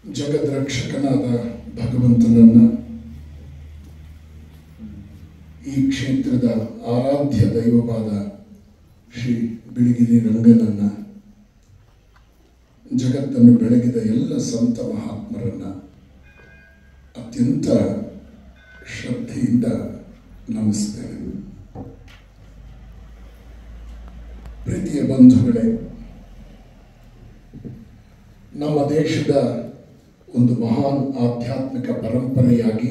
ಜಗದ್ರಕ್ಷಕನಾದ ಭಗವಂತನನ್ನು ಈ ಕ್ಷೇತ್ರದ ಆರಾಧ್ಯ ದೈವವಾದ ಶ್ರೀ ಬಿಳಿಗಿರಿ ರಂಗನನ್ನು ಜಗತ್ತನ್ನು ಬೆಳಗಿದ ಎಲ್ಲ ಸಂತ ಮಹಾತ್ಮರನ್ನು ಅತ್ಯಂತ ಶ್ರದ್ಧೆಯಿಂದ ನಮಿಸ್ತೇನೆ. ಪ್ರೀತಿಯ ಬಂಧುಗಳೇ, ನಮ್ಮ ದೇಶದ ಒಂದು ಮಹಾನ್ ಆಧ್ಯಾತ್ಮಿಕ ಪರಂಪರೆಯಾಗಿ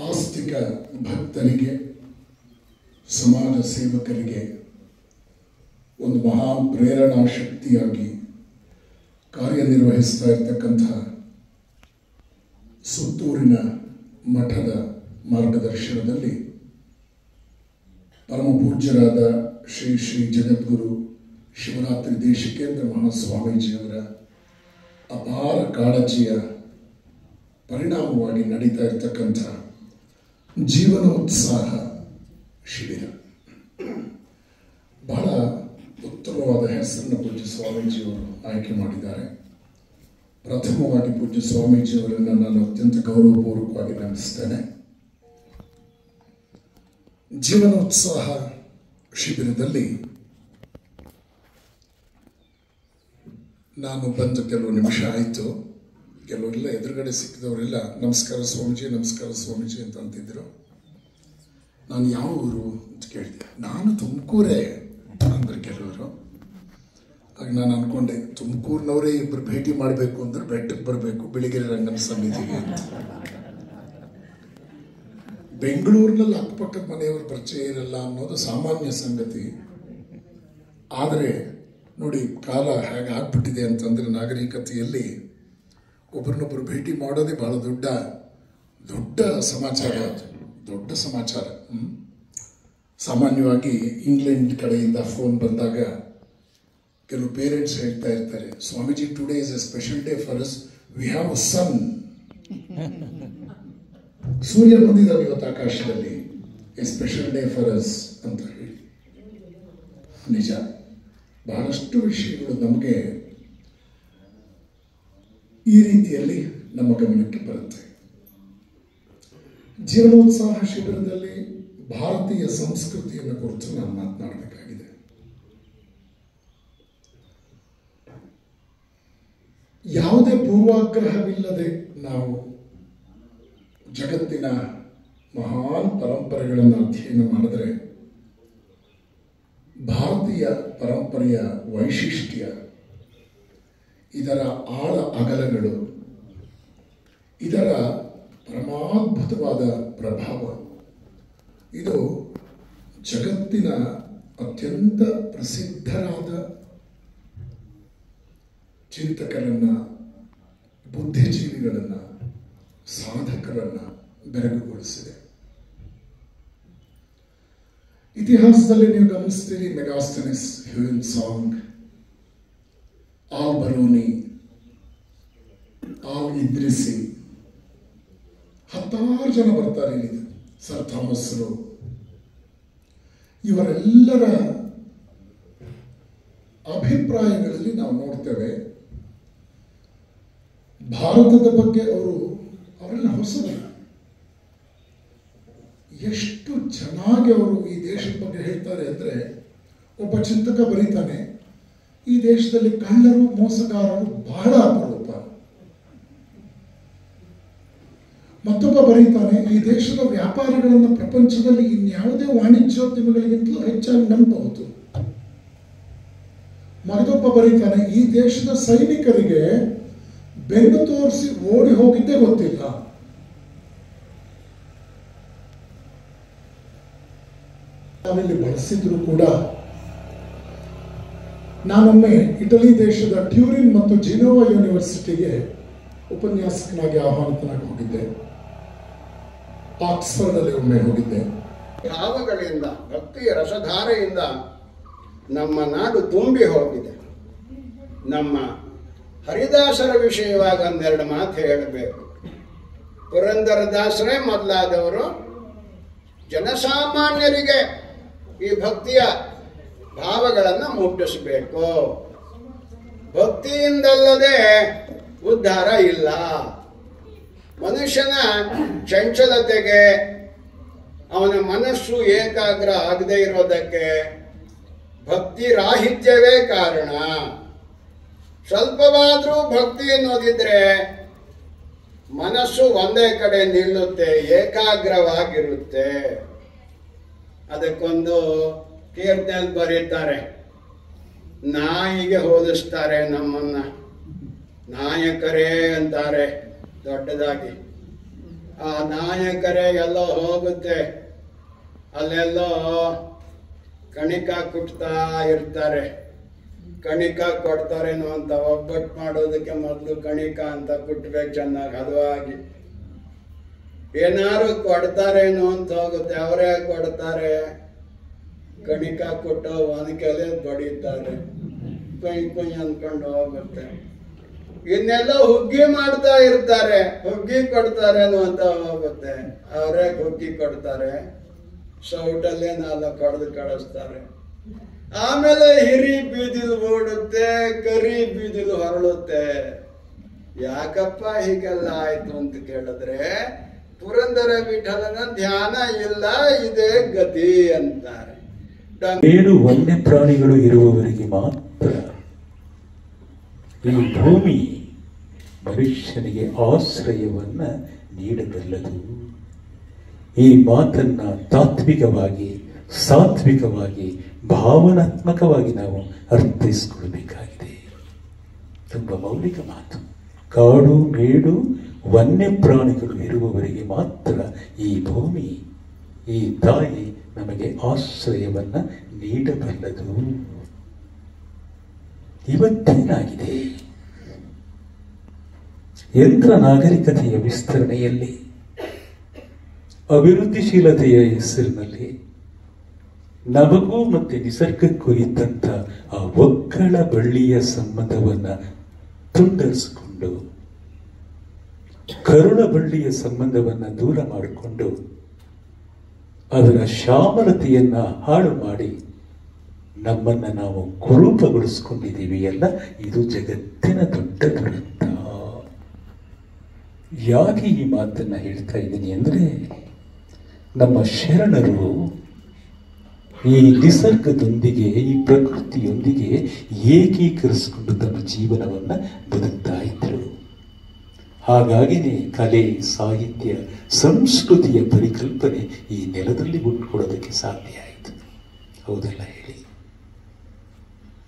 ಆಸ್ತಿಕ ಭಕ್ತರಿಗೆ, ಸಮಾಜ ಸೇವಕರಿಗೆ ಒಂದು ಮಹಾನ್ ಪ್ರೇರಣಾ ಶಕ್ತಿಯಾಗಿ ಕಾರ್ಯನಿರ್ವಹಿಸ್ತಾ ಇರತಕ್ಕಂಥ ಸುತ್ತೂರಿನ ಮಠದ ಮಾರ್ಗದರ್ಶನದಲ್ಲಿ ಪರಮ ಪೂಜ್ಯರಾದ ಶ್ರೀ ಶ್ರೀ ಜಗದ್ಗುರು ಶಿವರಾತ್ರಿ ದೇಶಿಕೇಂದ್ರ ಮಹಾಸ್ವಾಮೀಜಿಯವರ ಅಪಾರ ಕಾಳಜಿಯ ಪರಿಣಾಮವಾಗಿ ನಡೀತಾ ಇರತಕ್ಕಂಥ ಜೀವನೋತ್ಸಾಹ ಶಿಬಿರ, ಬಹಳ ಉತ್ತಮವಾದ ಹೆಸರನ್ನು ಪೂಜ್ಯ ಸ್ವಾಮೀಜಿಯವರು ಆಯ್ಕೆ ಮಾಡಿದ್ದಾರೆ. ಪ್ರಥಮವಾಗಿ ಪೂಜ್ಯ ಸ್ವಾಮೀಜಿಯವರನ್ನು ನಾನು ಅತ್ಯಂತ ಗೌರವಪೂರ್ವಕವಾಗಿ ನಮಿಸ್ತೇನೆ. ಜೀವನೋತ್ಸಾಹ ಶಿಬಿರದಲ್ಲಿ ನಾನು ಬಂದು ಕೆಲವು ನಿಮಿಷ ಆಯಿತು. ಕೆಲವರೆಲ್ಲ ಎದುರುಗಡೆ ಸಿಕ್ಕಿದವರೆಲ್ಲ ನಮಸ್ಕಾರ ಸ್ವಾಮೀಜಿ, ನಮಸ್ಕಾರ ಸ್ವಾಮೀಜಿ ಅಂತ ಅಂತಿದ್ರು. ನಾನು ಯಾವ ಊರು ಅಂತ ಕೇಳಿದೆ. ನಾನು ತುಮಕೂರೇ ಅಂದ್ರೆ ಕೆಲವರು. ಆಗ ನಾನು ಅಂದ್ಕೊಂಡೆ, ತುಮಕೂರಿನವರೇ ಇಬ್ಬರು ಭೇಟಿ ಮಾಡಬೇಕು ಅಂದ್ರೆ ಬೆಟ್ಟಕ್ಕೆ ಬರಬೇಕು, ಬಿಳಿಗಿರಿ ರಂಗನ ಸನ್ನಿಧಿಗೆ ಅಂತ. ಬೆಂಗಳೂರಿನಲ್ಲಿ ಅಕ್ಕಪಕ್ಕದ ಮನೆಯವರು ಪರಿಚಯ ಇರಲ್ಲ ಅನ್ನೋದು ಸಾಮಾನ್ಯ ಸಂಗತಿ. ಆದರೆ ನೋಡಿ, ಕಾಲ ಹೇಗೆ ಆಗ್ಬಿಟ್ಟಿದೆ ಅಂತಂದರೆ, ನಾಗರಿಕತೆಯಲ್ಲಿ ಒಬ್ಬರನ್ನೊಬ್ಬರು ಭೇಟಿ ಮಾಡೋದೇ ಬಹಳ ದೊಡ್ಡ ಸಮಾಚಾರ. ದೊಡ್ಡ ಸಮಾಚಾರ. ಸಾಮಾನ್ಯವಾಗಿ ಇಂಗ್ಲೆಂಡ್ ಕಡೆಯಿಂದ ಫೋನ್ ಬಂದಾಗ ಕೆಲವು ಪೇರೆಂಟ್ಸ್ ಹೇಳ್ತಾ ಇರ್ತಾರೆ, Swamiji today is a special day for us, we have a son. ಸೂರ್ಯ ಬಂದಿದ್ದಾನೆ ಇವತ್ತು ಆಕಾಶದಲ್ಲಿ, a special day for us ಅಂತ ಹೇಳಿ. ನಿಜ, ಬಹಳಷ್ಟು ವಿಷಯಗಳು ನಮಗೆ ಈ ರೀತಿಯಲ್ಲಿ ನಮ್ಮ ಗಮನಕ್ಕೆ ಬರುತ್ತೆ. ಜೀವನೋತ್ಸಾಹ ಶಿಬಿರದಲ್ಲಿ ಭಾರತೀಯ ಸಂಸ್ಕೃತಿಯನ್ನು ಕುರಿತು ನಾನು ಮಾತನಾಡಬೇಕಾಗಿದೆ. ಯಾವುದೇ ಪೂರ್ವಾಗ್ರಹವಿಲ್ಲದೆ ನಾವು ಜಗತ್ತಿನ ಮಹಾನ್ ಪರಂಪರೆಗಳನ್ನು ಅಧ್ಯಯನ ಮಾಡಿದರೆ ಭಾರತೀಯ ಪರಂಪರೆಯ ವೈಶಿಷ್ಟ್ಯ, ಇದರ ಆಳ ಅಗಲಗಳು, ಇದರ ಪರಮಾದ್ಭುತವಾದ ಪ್ರಭಾವ, ಇದು ಜಗತ್ತಿನ ಅತ್ಯಂತ ಪ್ರಸಿದ್ಧರಾದ ಚಿಂತಕರನ್ನು, ಬುದ್ಧಿಜೀವಿಗಳನ್ನು, ಸಾಧಕರನ್ನು ಬೆರಗುಗೊಳಿಸಿದೆ. ಇತಿಹಾಸದಲ್ಲಿ ನೀವು ಗಮನಿಸ್ತೀರಿ, ಮೆಗಾಸ್ಥೆನಿಸ್, Hiuen song, all Barauni, all Idrisi, 10 ಜನ ಬರ್ತಾರೆ ಇಲ್ಲಿ. ಸರ್ ಥಾಮಸ್ರು, ಇವರೆಲ್ಲರ ಅಭಿಪ್ರಾಯಗಳಲ್ಲಿ ನಾವು ನೋಡ್ತೇವೆ, ಭಾರತದ ಬಗ್ಗೆ ಅವರೆಲ್ಲ ಹೊಸದಲ್ಲ, ಎಷ್ಟು ಚೆನ್ನಾಗಿ ಅವರು ಈ ದೇಶದ ಬಗ್ಗೆ ಹೇಳ್ತಾರೆ ಅಂದರೆ, ಒಬ್ಬ ಚಿಂತಕ ಬರೀತಾನೆ, ಈ ದೇಶದಲ್ಲಿ ಕಳ್ಳರು, ಮೋಸಗಾರರು ಬಹಳ ಅಪರೂಪ. ಮತ್ತೊಬ್ಬ ಬರೀತಾನೆ, ಈ ದೇಶದ ವ್ಯಾಪಾರಿಗಳನ್ನು ಪ್ರಪಂಚದಲ್ಲಿ ಇನ್ಯಾವುದೇ ವಾಣಿಜ್ಯೋದ್ಯಮಿಗಳಿಗಿಂತಲೂ ಹೆಚ್ಚಾಗಿ ನಂಬಬಹುದು. ಮತ್ತೊಬ್ಬ ಬರೀತಾನೆ, ಈ ದೇಶದ ಸೈನಿಕರಿಗೆ ಬೆನ್ನು ತೋರಿಸಿ ಓಡಿ ಹೋಗಿದ್ದೇ ಗೊತ್ತಿಲ್ಲ. ನಾವಿಲ್ಲಿ ಬಳಸಿದ್ರು ಕೂಡ, ನಾನೊಮ್ಮೆ ಇಟಲಿ ದೇಶದ ಟ್ಯೂರಿನ್ ಮತ್ತು ಜಿನೋವಾ ಯೂನಿವರ್ಸಿಟಿಗೆ ಉಪನ್ಯಾಸಕನಾಗಿ ಆಹ್ವಾನಿತನಾಗಿ ಹೋಗಿದ್ದೆ. ಆಕ್ಸ್ಫರ್ಡ್ ಅಲ್ಲಿ ಒಮ್ಮೆ ಹೋಗಿದ್ದೆ. ಭಾವಗಳಿಂದ, ಭಕ್ತಿಯ ರಸಧಾರೆಯಿಂದ ನಮ್ಮ ನಾಡು ತುಂಬಿ ಹೋಗಿದೆ. ನಮ್ಮ ಹರಿದಾಸರ ವಿಷಯವಾಗಿ ಒಂದೆರಡು ಮಾತು ಹೇಳಬೇಕು. ಪುರಂದರದಾಸರೇ ಮೊದಲಾದವರು ಜನಸಾಮಾನ್ಯರಿಗೆ ಈ ಭಕ್ತಿಯ ಭಾವಗಳನ್ನು ಮುಟ್ಟಿಸಬೇಕು. ಭಕ್ತಿ ಭಕ್ತಿಯಿಂದಲ್ಲದೆ ಉದ್ಧಾರ ಇಲ್ಲ. ಮನುಷ್ಯನ ಚಂಚಲತೆಗೆ, ಅವನ ಮನಸ್ಸು ಏಕಾಗ್ರ ಆಗದೆ ಇರೋದಕ್ಕೆ ಭಕ್ತಿ ರಾಹಿತ್ಯವೇ ಕಾರಣ. ಸ್ವಲ್ಪವಾದ್ರೂ ಭಕ್ತಿ ಅನ್ನೋದಿದ್ರೆ ಮನಸ್ಸು ಒಂದೇ ಕಡೆ ನಿಲ್ಲುತ್ತೆ, ಏಕಾಗ್ರವಾಗಿರುತ್ತೆ. ಅದಕ್ಕೊಂದು ಕೀರ್ತನೆಯಲ್ಲಿ ಬರೀತಾರೆ, ನಾಯಿಗೆ ಹೋಲಿಸ್ತಾರೆ ನಮ್ಮನ್ನ. ನಾಯಕರೇ ಅಂತಾರೆ ದೊಡ್ಡದಾಗಿ. ಆ ನಾಯಕರೇ ಎಲ್ಲೋ ಹೋಗುತ್ತೆ, ಅಲ್ಲೆಲ್ಲೋ ಕಣಿಕ ಕುಟ್ತಾ ಇರ್ತಾರೆ. ಕಣಿಕ ಕೊಡ್ತಾರೇನೋ ಅಂತ ಒಬ್ಬಟ್ಟು ಮಾಡೋದಕ್ಕೆ ಮೊದಲು ಕಣಿಕ ಅಂತ ಕುಟ್ಬೇಕು ಚೆನ್ನಾಗಿ ಹದವಾಗಿ. ಏನಾರು ಕೊಡ್ತಾರೇನೋ ಅಂತ ಹೋಗುತ್ತೆ, ಅವರೇ ಕೊಡ್ತಾರೆ. ಕಣಿಕ ಕೊಟ್ಟು ಒನಕೆಲೆ ಬಡಿತಾರೆ, ಕೊಯ್ ಕೊಯ್ ಅಂದ್ಕೊಂಡು ಹೋಗುತ್ತೆ. ಇನ್ನೆಲ್ಲ ಹುಗ್ಗಿ ಮಾಡ್ತಾ ಇರ್ತಾರೆ, ಹುಗ್ಗಿ ಕೊಡ್ತಾರೇನೋ ಅಂತ ಹೋಗುತ್ತೆ, ಅವರೇ ಹುಗ್ಗಿ ಕೊಡ್ತಾರೆ. ಸೌಟಲ್ಲೇ ನಾಲ್ಕು ಕಡ್ದು ಕಳಿಸ್ತಾರೆ. ಆಮೇಲೆ ಹಿರಿ ಬೀದಿಲು ಓಡುತ್ತೆ, ಕರಿ ಬೀದಿಲು ಹೊರಳುತ್ತೆ. ಯಾಕಪ್ಪ ಹೀಗೆಲ್ಲ ಆಯ್ತು ಅಂತ ಕೇಳಿದ್ರೆ, ಪುರಂದರ ವಿಠಲನ ಧ್ಯಾನ ಇಲ್ಲ, ಇದೇ ಗತಿ ಅಂತಾರೆ. 7 ವನ್ಯ ಪ್ರಾಣಿಗಳು ಇರುವವರಿಗೆ ಮಾತ್ರ ಈ ಭೂಮಿ ಮನುಷ್ಯನಿಗೆ ಆಶ್ರಯವನ್ನ ನೀಡಬಲ್ಲದು. ಈ ಮಾತನ್ನ ತಾತ್ವಿಕವಾಗಿ, ಸಾತ್ವಿಕವಾಗಿ, ಭಾವನಾತ್ಮಕವಾಗಿ ನಾವು ಅರ್ಥೈಸಿಕೊಳ್ಬೇಕಾಗಿದೆ. ತುಂಬ ಮೌಲಿಕ ಮಾತು. ಕಾಡು ಮೇಡು ವನ್ಯ ಪ್ರಾಣಿಗಳು ಇರುವವರಿಗೆ ಮಾತ್ರ ಈ ಭೂಮಿ, ಈ ತಾಯಿ ನಮಗೆ ಆಶ್ರಯವನ್ನ ನೀಡಬಲ್ಲದು. ಇವತ್ತೇನಾಗಿದೆ? ಯಂತ್ರ ನಾಗರಿಕತೆಯ ವಿಸ್ತರಣೆಯಲ್ಲಿ, ಅಭಿವೃದ್ಧಿಶೀಲತೆಯ ಹೆಸರಿನಲ್ಲಿ ನಮಗೂ ಮತ್ತೆ ನಿಸರ್ಗಕ್ಕೂ ಇದ್ದಂಥ ಆ ಒಕ್ಕಳ ಬಳ್ಳಿಯ ಸಂಬಂಧವನ್ನ ತುಂಡರಿಸಿಕೊಂಡು, ಕರುಳ ಬಳ್ಳಿಯ ಸಂಬಂಧವನ್ನ ದೂರ ಮಾಡಿಕೊಂಡು, ಅದರ ಶ್ಯಾಮಲತೆಯನ್ನ ಹಾಳು ಮಾಡಿ ನಮ್ಮನ್ನ ನಾವು ಕುರೂಪಗೊಳಿಸ್ಕೊಂಡಿದ್ದೀವಿ ಅಲ್ಲ. ಇದು ಜಗತ್ತಿನ ದೊಡ್ಡ ದುರಂತ. ಯಾಕೆ ಈ ಮಾತನ್ನ ಹೇಳ್ತಾ ಇದ್ದೀನಿ ಅಂದ್ರೆ, ನಮ್ಮ ಶರಣರು ಈ ನಿಸರ್ಗದೊಂದಿಗೆ, ಈ ಪ್ರಕೃತಿಯೊಂದಿಗೆ ಏಕೀಕರಿಸಿಕೊಂಡು ತಮ್ಮ ಜೀವನವನ್ನ ಬದುಕ್ತಾ ಇದ್ದರು. ಹಾಗಾಗಿನೇ ಕಲೆ, ಸಾಹಿತ್ಯ, ಸಂಸ್ಕೃತಿಯ ಪರಿಕಲ್ಪನೆ ಈ ನೆಲದಲ್ಲಿ ಹುಟ್ಟುಕೊಡೋದಕ್ಕೆ ಸಾಧ್ಯ ಆಯಿತು. ಹೌದಲ್ಲ ಹೇಳಿ?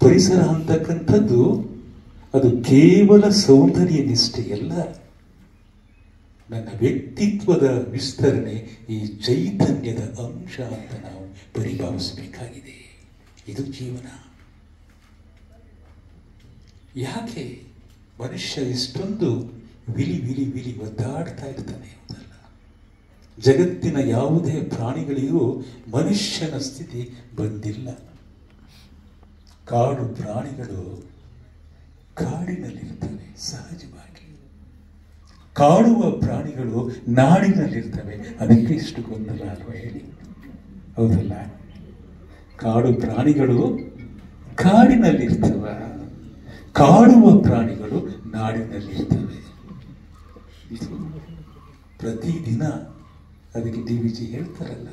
ಪರಿಸರ ಅಂತಕ್ಕಂಥದ್ದು ಅದು ಕೇವಲ ಸೌಂದರ್ಯ ನಿಷ್ಠೆಯಲ್ಲ, ನನ್ನ ವ್ಯಕ್ತಿತ್ವದ ವಿಸ್ತರಣೆ, ಈ ಚೈತನ್ಯದ ಅಂಶ ಅಂತ ನಾವು ಪರಿಭಾವಿಸಬೇಕಾಗಿದೆ. ಇದು ಜೀವನ. ಯಾಕೆ ಮನುಷ್ಯ ಇಷ್ಟೊಂದು ವಿಲಿ ವಿಲಿ ವಿಲಿ ಒದ್ದಾಡ್ತಾ ಇರ್ತಾನೆ? ಹೌದಲ್ಲ? ಜಗತ್ತಿನ ಯಾವುದೇ ಪ್ರಾಣಿಗಳಿಗೂ ಮನುಷ್ಯನ ಸ್ಥಿತಿ ಬಂದಿಲ್ಲ. ಕಾಡು ಪ್ರಾಣಿಗಳು ಕಾಡಿನಲ್ಲಿರ್ತವೆ ಸಹಜವಾಗಿ, ಕಾಡುವ ಪ್ರಾಣಿಗಳು ನಾಡಿನಲ್ಲಿರ್ತವೆ. ಅದಕ್ಕೆ ಇಷ್ಟು ಗೊಂದಲ ಅಲ್ವಾ ಹೇಳಿ? ಹೌದಲ್ಲ? ಕಾಡು ಪ್ರಾಣಿಗಳು ಕಾಡಿನಲ್ಲಿರ್ತವ, ಕಾಡುವ ಪ್ರಾಣಿಗಳು ನಾಡಿನಲ್ಲಿರ್ತವೆ. ಇದು ಪ್ರತಿದಿನ ಅದಕ್ಕೆ DVG ಹೇಳ್ತಾರಲ್ಲ,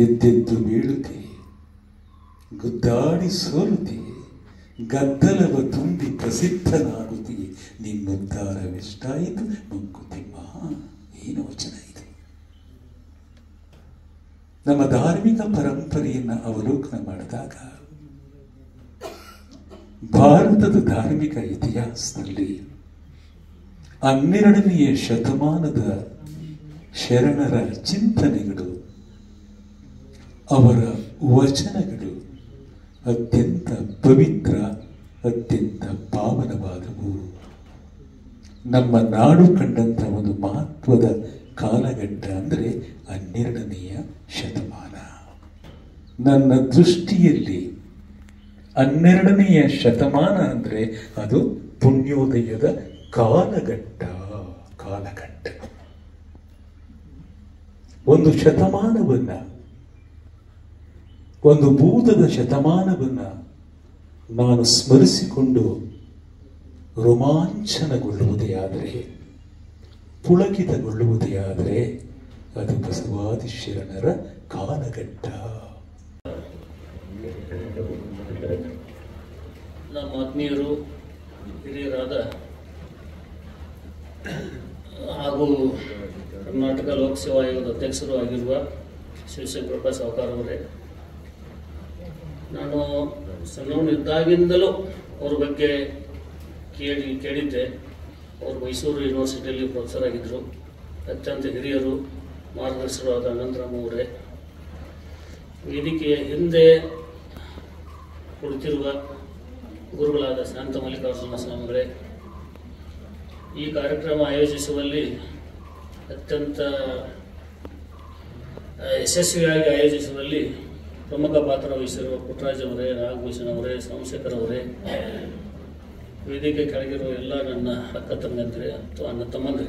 ಎದ್ದೆದ್ದು ಬೀಳುತ್ತೆ, ಗುದ್ದಾಡಿ ಸೋಲುತ್ತೆ, ಗದ್ದಲವ ತುಂಬಿ ಪ್ರಸಿದ್ಧನಾಗುತ್ತೀಯೆ, ನಿನ್ನುದ್ಧಾರವೆಷ್ಟಾಯಿತು ಮಂಕುತಿಮ್ಮ. ಏನು ವಚನ ಇದು! ನಮ್ಮ ಧಾರ್ಮಿಕ ಪರಂಪರೆಯನ್ನು ಅವಲೋಕನ ಮಾಡಿದಾಗ, ಭಾರತದ ಧಾರ್ಮಿಕ ಇತಿಹಾಸದಲ್ಲಿ 12ನೇ ಶತಮಾನದ ಶರಣರ ಚಿಂತನೆಗಳು, ಅವರ ವಚನಗಳು ಅತ್ಯಂತ ಪವಿತ್ರ, ಅತ್ಯಂತ ಪಾವನವಾದವು. ನಮ್ಮ ನಾಡು ಕಂಡಂಥ ಒಂದು ಮಹತ್ವದ ಕಾಲಘಟ್ಟ ಅಂದರೆ 12ನೇಯ ಶತಮಾನ. ನನ್ನ ದೃಷ್ಟಿಯಲ್ಲಿ 12ನೇಯ ಶತಮಾನ ಅಂದರೆ ಅದು ಪುಣ್ಯೋದಯದ ಕಾಲಘಟ್ಟ. ಒಂದು ಶತಮಾನವನ್ನ, ಒಂದು ಭೂತದ ಶತಮಾನವನ್ನ ನಾನು ಸ್ಮರಿಸಿಕೊಂಡು ರೋಮಾಂಚನಗೊಳ್ಳುವುದೇ ಆದರೆ, ಪುಳಕಿತಗೊಳ್ಳುವುದೇ ಆದರೆ ಅದು ಬಸವಾದಿ ಶರಣರ ಕಾಲಘಟ್ಟ. ನಮ್ಮ ಆತ್ಮೀಯರು, ಹಿರಿಯರಾದ ಹಾಗೂ ಕರ್ನಾಟಕ ಲೋಕಸೇವಾ ಆಯೋಗದ ಅಧ್ಯಕ್ಷರು ಆಗಿರುವ ಶಿವಶಂಕರಪ್ಪ ಸಾವ್ಕಾರ್ ಅವರೇ, ನಾನು ಸಣ್ಣವನಿದ್ದಾಗಿಂದಲೂ ಅವ್ರ ಬಗ್ಗೆ ಕೇಳಿದ್ದೆ. ಅವರು ಮೈಸೂರು ಯೂನಿವರ್ಸಿಟಿಯಲ್ಲಿ ಪ್ರೊಫೆಸರ್ ಆಗಿದ್ದರು. ಅತ್ಯಂತ ಹಿರಿಯರು, ಮಾರ್ಗದರ್ಶಕರಾದ ಅನಂತರಾಮ್ ಅವರೇ, ವೇದಿಕೆಯ ಹಿಂದೆ ಕುಳಿತಿರುವ ಗುರುಗಳಾದ ಶಾಂತ ಮಲ್ಲಿಕಾರ್ಜುನ ಸ್ವಾಮಿಗಳೇ, ಈ ಕಾರ್ಯಕ್ರಮ ಆಯೋಜಿಸುವಲ್ಲಿ ಅತ್ಯಂತ ಯಶಸ್ವಿಯಾಗಿ ಆಯೋಜಿಸುವಲ್ಲಿ ಪ್ರಮುಖ ಪಾತ್ರ ವಹಿಸಿರುವ ಪುಟ್ಟರಾಜ್ ಅವರೇ, ನಾಗಭೂಷಣ್ ಅವರೇ, ಸೋಮಶೇಖರ್ ಅವರೇ, ವೇದಿಕೆ ಕೆಳಗಿರುವ ಎಲ್ಲ ನನ್ನ ಅಕ್ಕ ತಂಗಂದ್ರೆ ಅಥವಾ ಅಣ್ಣ ತಮ್ಮಂದ್ರೆ,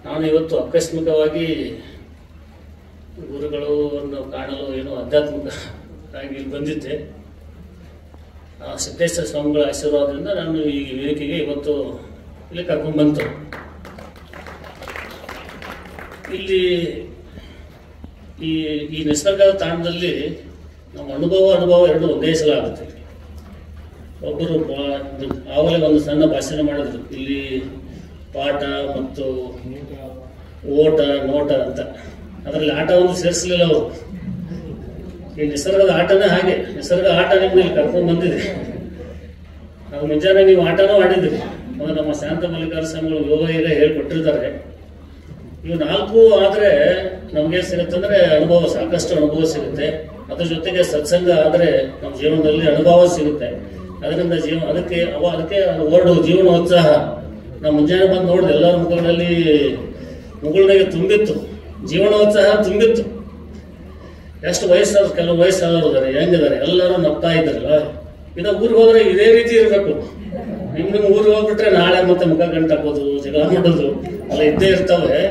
ನಾನು ಇವತ್ತು ಆಕಸ್ಮಿಕವಾಗಿ ಗುರುಗಳನ್ನು ಕಾಣಲು ಏನೋ ಆಧ್ಯಾತ್ಮಿಕವಾಗಿ ಇಲ್ಲಿ ಬಂದಿದ್ದೆ. ಸಿದ್ದೇಶ್ವರ ಸ್ವಾಮಿಗಳ ಆಶೀರ್ವಾದದಿಂದ ನಾನು ಈ ವೇದಿಕೆಗೆ ಇವತ್ತು ಇಲ್ಲಿ ಕರ್ಕೊಂಡ್ಬಂತು. ಇಲ್ಲಿ ಈ ನಿಸರ್ಗದ ತಾಣದಲ್ಲಿ ನಮ್ಮ ಅನುಭವ ಎರಡು ಒಂದೇ ಸಲ ಆಗುತ್ತೆ. ಒಬ್ಬರು ಆವಾಗಲೇ ಒಂದು ಸಣ್ಣ ಭಾಷಣ ಮಾಡಿದ್ರು, ಇಲ್ಲಿ ಪಾಠ ಮತ್ತು ಓಟ ನೋಟ ಅಂತ. ಅದರಲ್ಲಿ ಆಟ ಒಂದು ಸೇರಿಸಲಿಲ್ಲ ಅವರು. ಈ ನಿಸರ್ಗದ ಆಟನೇ ಹಾಗೆ, ನಿಸರ್ಗ ಆಟ ನಿಮ್ಮನ್ನ ಇಲ್ಲಿ ಕರ್ಕೊಂಡು ಬಂದಿದೆ. ಅದು ಮುಂಜಾನೆ ನೀವು ಆಟನೂ ಆಡಿದ್ದೀರಿ. ನಮ್ಮ ಶಾಂತ ಮಲ್ಲಿಕಾರ್ಜುನ ಸ್ವಾಮಿಗಳು ಯೋಗ ಈಗ ಹೇಳ್ಕೊಟ್ಟಿರ್ತಾರೆ. ಇವು 4 ಆದರೆ ನಮ್ಗೆ ಸಿಗುತ್ತಂದ್ರೆ ಅನುಭವ, ಸಾಕಷ್ಟು ಅನುಭವ ಸಿಗುತ್ತೆ. ಅದ್ರ ಜೊತೆಗೆ ಸತ್ಸಂಗ ಆದರೆ ನಮ್ಮ ಜೀವನದಲ್ಲಿ ಅನುಭವ ಸಿಗುತ್ತೆ. ಅದರಿಂದ ಅದಕ್ಕೆ ವರ್ಡ್ ಜೀವನೋತ್ಸಾಹ. ನಾವು ಮುಂಜಾನೆ ಬಂದು ನೋಡಿದೆ, ಎಲ್ಲರ ಮುಖಗಳಲ್ಲಿ ಮುಗುಳ್ನಾಗೆ ತುಂಬಿತ್ತು, ಜೀವನೋತ್ಸಾಹ ತುಂಬಿತ್ತು. ಎಷ್ಟು ವಯಸ್ಸಾದ್ರು, ಕೆಲವು ವಯಸ್ಸಾದವರು ಇದ್ದಾರೆ, ಹೆಂಗಿದ್ದಾರೆ, ಎಲ್ಲರೂ ನಗ್ತಾ ಇದ್ದಾರಲ್ಲ. ಇನ್ನು ಊರಿಗೆ ಹೋದ್ರೆ ಇದೇ ರೀತಿ ಇರಬೇಕು. ನಿಮ್ಮ ಊರಿಗೆ ಹೋಗ್ಬಿಟ್ರೆ ನಾಳೆ ಮತ್ತೆ ಮುಖ ಗಂಟು ಹಾಕೋದು, ಜಗಳ ಮಾಡೋದು ಎಲ್ಲ ಇದ್ದೇ ಇರ್ತವೆ.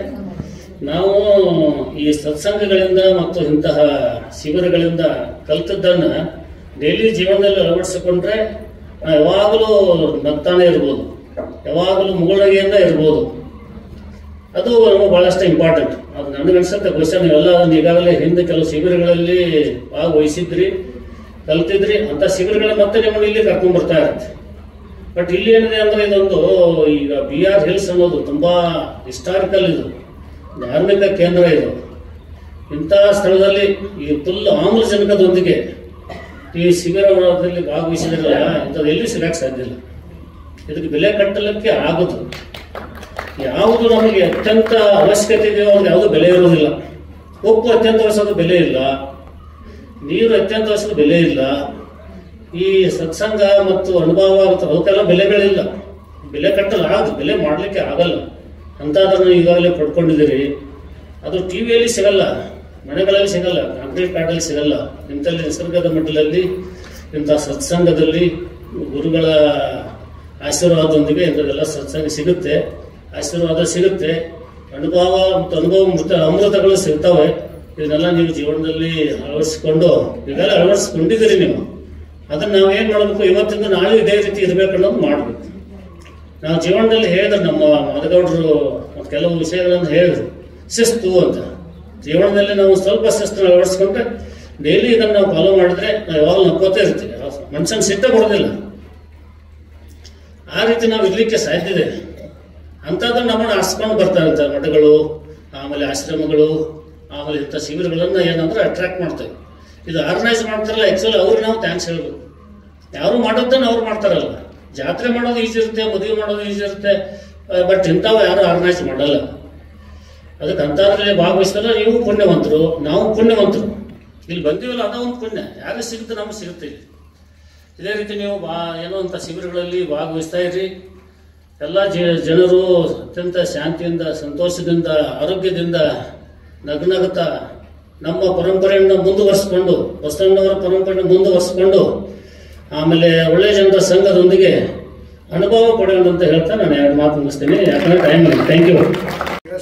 ನಾವು ಈ ಸತ್ಸಂಗಗಳಿಂದ ಮತ್ತು ಇಂತಹ ಶಿಬಿರಗಳಿಂದ ಕಲ್ತದ್ದನ್ನ ಡೈಲಿ ಜೀವನದಲ್ಲಿ ಅಳವಡಿಸಿಕೊಂಡ್ರೆ ಯಾವಾಗಲೂ ನಗ್ತಾನೆ ಇರ್ಬೋದು, ಯಾವಾಗಲೂ ಮುಗುಳ್ನಗೆಯಿಂದ ಇರ್ಬೋದು. ಅದು ನಮಗೆ ಬಹಳಷ್ಟು ಇಂಪಾರ್ಟೆಂಟ್. ಅದು ನನಗೆ ಅನ್ಸುತ್ತೆ ಬಹುಶಃ ನೀವೆಲ್ಲ ಈಗಾಗಲೇ ಹಿಂದೆ ಕೆಲವು ಶಿಬಿರಗಳಲ್ಲಿ ಭಾಗವಹಿಸಿದ್ರಿ, ಕಲ್ತಿದ್ರಿ. ಅಂತ ಶಿಬಿರಗಳ ಮತ್ತೆ ನಿಮ್ಮನ್ನು ಇಲ್ಲಿ ಕರ್ಕೊಂಡ್ ಬರ್ತಾ ಇರುತ್ತೆ. ಬಟ್ ಇಲ್ಲಿ ಏನಿದೆ ಅಂದ್ರೆ, ಇದೊಂದು ಈಗ BR ಹಿಲ್ಸ್ ಅನ್ನೋದು ತುಂಬಾ ಹಿಸ್ಟಾರಿಕಲ್, ಇದು ಧಾರ್ಮಿಕ ಕೇಂದ್ರ. ಇದು ಇಂಥ ಸ್ಥಳದಲ್ಲಿ ಈ ಫುಲ್ ಆಮ್ಲಜನಕದೊಂದಿಗೆ ಈ ಶಿಬಿರದಲ್ಲಿ ಭಾಗವಹಿಸಿದ್ರಲ್ಲ, ಇಂಥದ್ದು ಎಲ್ಲಿ ಸಿಗಕ್ಕೆ ಸಾಧ್ಯ ಇಲ್ಲ. ಇದಕ್ಕೆ ಬೆಲೆ ಕಟ್ಟಲಿಕ್ಕೆ ಆಗೋದು. ಯಾವುದು ನಮಗೆ ಅತ್ಯಂತ ಅವಶ್ಯಕತೆ ಇದೆಯೋ ಅವ್ರಿಗೆ ಯಾವುದು ಬೆಲೆ ಇರೋದಿಲ್ಲ. ಉಪ್ಪು ಅತ್ಯಂತ ಅವಶ್ಯಕ ಬೆಲೆ ಇಲ್ಲ, ನೀರು ಅತ್ಯಂತ ಅವಶ್ಯಕ ಬೆಲೆ ಇಲ್ಲ. ಈ ಸತ್ಸಂಗ ಮತ್ತು ಅನುಭವ ಅವಕ್ಕೆಲ್ಲ ಬೆಲೆಗಳಿಲ್ಲ. ಬೆಲೆ ಕಟ್ಟಲಾಗದು, ಬೆಲೆ ಮಾಡಲಿಕ್ಕೆ ಆಗಲ್ಲ. ಅಂಥದನ್ನು ಈಗಾಗಲೇ ಪಡ್ಕೊಂಡಿದ್ದೀರಿ. ಅದು ಟಿವಿಯಲ್ಲಿ ಸಿಗಲ್ಲ, ಮನೆಗಳಲ್ಲಿ ಸಿಗಲ್ಲ, ಕಾಂಕ್ರೀಟ್ ಪ್ಯಾಟಲ್ಲಿ ಸಿಗಲ್ಲ. ಇಂಥಲ್ಲಿ ನಿಸರ್ಗದ ಮಟ್ಟದಲ್ಲಿ, ಇಂಥ ಸತ್ಸಂಗದಲ್ಲಿ ಗುರುಗಳ ಆಶೀರ್ವಾದದೊಂದಿಗೆ ಇಂಥದ್ದೆಲ್ಲ ಸತ್ಸಂಗ ಸಿಗುತ್ತೆ, ಆಶೀರ್ವಾದ ಸಿಗುತ್ತೆ, ಅನುಭವ ಮತ್ತು ಅಮೃತಗಳು ಸಿಗ್ತವೆ. ಇದನ್ನೆಲ್ಲ ನೀವು ಜೀವನದಲ್ಲಿ ಅಳವಡಿಸಿಕೊಂಡು ಈಗೆಲ್ಲ ಅಳವಡಿಸ್ಕೊಂಡಿದ್ದೀರಿ ನೀವು. ಅದನ್ನ ನಾವು ಏನ್ ಮಾಡಬೇಕು, ಇವತ್ತಿಂದ ನಾಳೆ ಇದೇ ರೀತಿ ಇರಬೇಕು ಅನ್ನೋದು ಮಾಡಬೇಕು. ನಾವು ಜೀವನದಲ್ಲಿ ಹೇಳಿದ್ರು, ನಮ್ಮ ಮದಗೌಡರು ಕೆಲವು ವಿಷಯಗಳನ್ನು ಹೇಳಿದ್ರು, ಶಿಸ್ತು ಅಂತ. ಜೀವನದಲ್ಲಿ ನಾವು ಸ್ವಲ್ಪ ಶಿಸ್ತನ್ನು ಅಳವಡಿಸ್ಕೊಂಡ್ರೆ, ಡೈಲಿ ಇದನ್ನು ನಾವು ಫಾಲೋ ಮಾಡಿದ್ರೆ ನಾವು ಯಾವಾಗ ನಕ್ಕೋತಾ ಇರ್ತೀವಿ. ಮನುಷ್ಯನ ಸಿಟ್ಟ ಕೊಡೋದಿಲ್ಲ. ಆ ರೀತಿ ನಾವು ಇರ್ಲಿಕ್ಕೆ ಸಾಧ್ಯ ಇದೆ. ಅಂಥದ್ದನ್ನು ನಮ್ಮನ್ನು ಆರಿಸ್ಕೊಂಡು ಬರ್ತಾ ಇರ್ತಾರೆ ಮಠಗಳು, ಆಮೇಲೆ ಆಶ್ರಮಗಳು, ಆಮೇಲೆ ಇಂಥ ಶಿಬಿರಗಳನ್ನ ಏನಂದ್ರೆ ಅಟ್ರಾಕ್ಟ್ ಮಾಡ್ತೇವೆ. ಇದು ಆರ್ಗನೈಸ್ ಮಾಡ್ತಾರಲ್ಲ, ಆ್ಯಕ್ಚುಲಿ ಅವ್ರಿಗೆ ನಾವು ಥ್ಯಾಂಕ್ಸ್ ಹೇಳ್ಬೇಕು. ಯಾರು ಮಾಡೋದನ್ನ ಅವ್ರು ಮಾಡ್ತಾರಲ್ಲ. ಜಾತ್ರೆ ಮಾಡೋದು ಈಜಿ ಇರುತ್ತೆ, ಮದುವೆ ಮಾಡೋದು ಈಜಿ ಇರುತ್ತೆ, ಬಟ್ ಇಂಥವು ಯಾರು ಆರ್ಗನೈಸ್ ಮಾಡಲ್ಲ. ಅದಕ್ಕೆ ಅಂಥದ್ರಲ್ಲಿ ಭಾಗವಹಿಸಿದ್ರೆ ನೀವು ಪುಣ್ಯವಂತರು, ನಾವು ಪುಣ್ಯವಂತರು. ಇಲ್ಲಿ ಬಂದೀವಲ್ಲ, ಅದೋ ಒಂದು ಪುಣ್ಯ. ಯಾರಿಗೆ ಸಿಗುತ್ತೆ ನಮಗೆ ಸಿಗುತ್ತೆ. ಇದೇ ರೀತಿ ನೀವು ಏನೋ ಅಂಥ ಶಿಬಿರಗಳಲ್ಲಿ ಭಾಗವಹಿಸ್ತಾ ಇರ್ರಿ. ಎಲ್ಲ ಜನರು ಅತ್ಯಂತ ಶಾಂತಿಯಿಂದ, ಸಂತೋಷದಿಂದ, ಆರೋಗ್ಯದಿಂದ ನಗ್ನಗುತ್ತಾ ನಮ್ಮ ಪರಂಪರೆಯನ್ನು ಮುಂದುವರಿಸಿಕೊಂಡು, ಬಸವಣ್ಣವರ ಪರಂಪರೆಯನ್ನು ಮುಂದುವರಿಸಿಕೊಂಡು, ಆಮೇಲೆ ಒಳ್ಳೆಯ ಜನರ ಸಂಘದೊಂದಿಗೆ ಅನುಭವ ಪಡೆಯೋಣ ಅಂತ ಹೇಳ್ತಾ ನಾನು 2 ಮಾತು ಮುಗಿಸ್ತೀನಿ. ಯಾಕಂದ್ರೆ ಟೈಮ್ ಇಲ್ಲ. Thank you.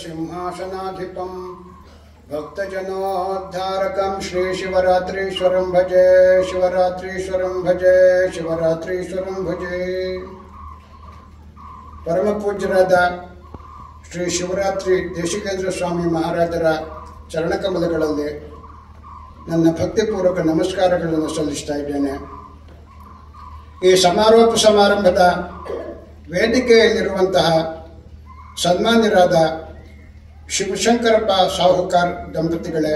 ಸಿಂಹಾಸನಾಧಿಪಂ ಭಕ್ತಜನೋದ್ಧಾರಕಂ ಶ್ರೀ ಶಿವರಾತ್ರೀಶ್ವರಂ ಭಜೆ, ಶಿವರಾತ್ರೀಶ್ವರಂ ಭಜೆ, ಶಿವರಾತ್ರೀಶ್ವರಂ ಭಜೆ. ಪರಮ ಪೂಜ್ಯರಾದ ಶ್ರೀ ಶಿವರಾತ್ರಿ ದೇಶಿಕೇಂದ್ರ ಸ್ವಾಮಿ ಮಹಾರಾಜರ ಚರಣಕಮಲಗಳಲ್ಲಿ ನನ್ನ ಭಕ್ತಿಪೂರ್ವಕ ನಮಸ್ಕಾರಗಳನ್ನು ಸಲ್ಲಿಸ್ತಾ ಇದ್ದೇನೆ. ಈ ಸಮಾರೋಪ ಸಮಾರಂಭದ ವೇದಿಕೆಯಲ್ಲಿರುವಂತಹ ಸನ್ಮಾನ್ಯರಾದ ಶಿವಶಂಕರಪ್ಪ ಸಾಹುಕಾರ್ ದಂಪತಿಗಳೇ,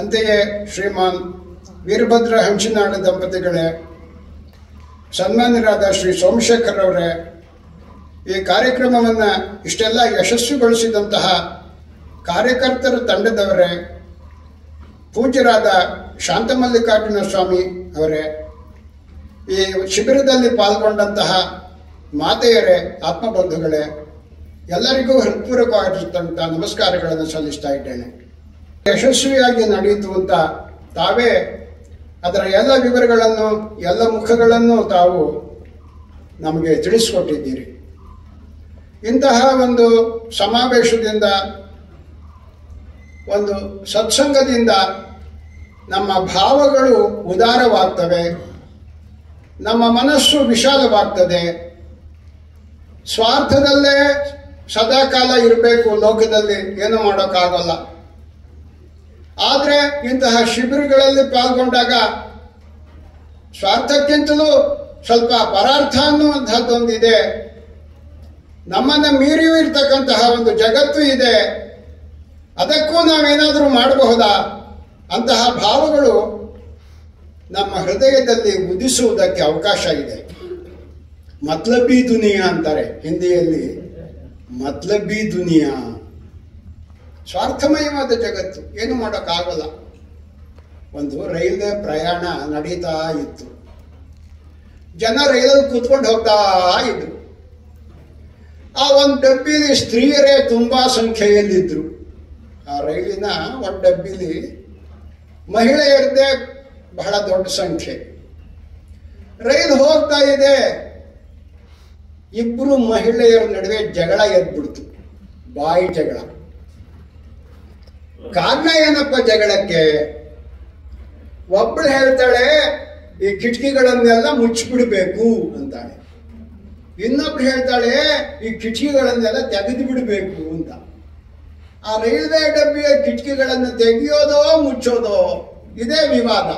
ಅಂತೆಯೇ ಶ್ರೀಮಾನ್ ವೀರಭದ್ರ ಹಂಚಿನಾಡು ದಂಪತಿಗಳೇ, ಸನ್ಮಾನ್ಯರಾದ ಶ್ರೀ ಸೋಮಶೇಖರ್ ಅವರೇ, ಈ ಕಾರ್ಯಕ್ರಮವನ್ನು ಇಷ್ಟೆಲ್ಲ ಯಶಸ್ವಿಗೊಳಿಸಿದಂತಹ ಕಾರ್ಯಕರ್ತರ ತಂಡದವರೇ, ಪೂಜ್ಯರಾದ ಶಾಂತಮಲ್ಲಿಕಾರ್ಜುನ ಸ್ವಾಮಿ ಅವರೇ, ಈ ಶಿಬಿರದಲ್ಲಿ ಪಾಲ್ಗೊಂಡಂತಹ ಮಾತೆಯರೇ, ಆತ್ಮಬಂಧುಗಳೇ, ಎಲ್ಲರಿಗೂ ಹೃತ್ಪೂರ್ವಕವಾಗಿರ್ತಕ್ಕಂಥ ನಮಸ್ಕಾರಗಳನ್ನು ಸಲ್ಲಿಸ್ತಾ ಇದ್ದೇನೆ. ಯಶಸ್ವಿಯಾಗಿ ನಡೆಯಿತು ಅಂತ ತಾವೇ ಅದರ ಎಲ್ಲ ವಿವರಗಳನ್ನು, ಎಲ್ಲ ಮುಖಗಳನ್ನು ತಾವು ನಮಗೆ ತಿಳಿಸಿಕೊಟ್ಟಿದ್ದೀರಿ. ಇಂತಹ ಒಂದು ಸಮಾವೇಶದಿಂದ, ಒಂದು ಸತ್ಸಂಗದಿಂದ ನಮ್ಮ ಭಾವಗಳು ಉದಾರವಾಗ್ತವೆ, ನಮ್ಮ ಮನಸ್ಸು ವಿಶಾಲವಾಗ್ತದೆ. ಸ್ವಾರ್ಥದಲ್ಲೇ ಸದಾಕಾಲ ಇರಬೇಕು ಲೋಕದಲ್ಲಿ, ಏನು ಮಾಡೋಕ್ಕಾಗಲ್ಲ. ಆದರೆ ಇಂತಹ ಶಿಬಿರಗಳಲ್ಲಿ ಪಾಲ್ಗೊಂಡಾಗ ಸ್ವಾರ್ಥಕ್ಕಿಂತಲೂ ಸ್ವಲ್ಪ ಪರಾರ್ಥ ಅನ್ನುವಂಥದ್ದೊಂದಿದೆ. ನಮ್ಮನ್ನು ಮೀರಿಯೂ ಇರ್ತಕ್ಕಂತಹ ಒಂದು ಜಗತ್ತು ಇದೆ, ಅದಕ್ಕೂ ನಾವೇನಾದರೂ ಮಾಡಬಹುದಾ ಅಂತಹ ಭಾವಗಳು ನಮ್ಮ ಹೃದಯದಲ್ಲಿ ಉದಿಸುವುದಕ್ಕೆ ಅವಕಾಶ ಇದೆ. ಮತ್ಲಬಿ ದುನಿಯಾ ಅಂತಾರೆ ಹಿಂದಿಯಲ್ಲಿ, ಮತ್ಲಬಿ ದುನಿಯಾ, ಸ್ವಾರ್ಥಮಯವಾದ ಜಗತ್ತು, ಏನು ಮಾಡೋಕ್ಕಾಗಲ್ಲ. ಒಂದು ರೈಲ್ವೆ ಪ್ರಯಾಣ ನಡೀತಾ ಇತ್ತು. ಜನ ರೈಲಲ್ಲಿ ಕೂತ್ಕೊಂಡು ಹೋಗ್ತಾ ಇದ್ರು. ಆ ಒಂದು ಡಬ್ಬಿಲಿ ಸ್ತ್ರೀಯರೇ ತುಂಬಾ ಸಂಖ್ಯೆಯಲ್ಲಿದ್ದರು. ಆ ರೈಲಿನ ಒಂದು ಡಬ್ಬಿಲಿ ಮಹಿಳೆಯರದೇ ಬಹಳ ದೊಡ್ಡ ಸಂಖ್ಯೆ. ರೈಲು ಹೋಗ್ತಾ ಇದೆ, ಇಬ್ಬರು ಮಹಿಳೆಯರ ನಡುವೆ ಜಗಳ ಎದ್ಬಿಡ್ತು, ಬಾಯಿ ಜಗಳ. ಕಾರಣ ಏನಪ್ಪ ಜಗಳಕ್ಕೆ? ಒಬ್ಬಳು ಹೇಳ್ತಾಳೆ ಈ ಕಿಟಕಿಗಳನ್ನೆಲ್ಲ ಮುಚ್ಚಿಬಿಡ್ಬೇಕು ಅಂತಾಳೆ. ಇನ್ನೊಬ್ಳು ಹೇಳ್ತಾಳೆ ಈ ಕಿಟಕಿಗಳನ್ನೆಲ್ಲ ತೆಗೆದು ಬಿಡಬೇಕು ಅಂತ. ಆ ರೈಲ್ವೆ ಡಬ್ಬಿಯ ಕಿಟಕಿಗಳನ್ನು ತೆಗೆಯೋದೋ ಮುಚ್ಚೋದೋ ಇದೇ ವಿವಾದ.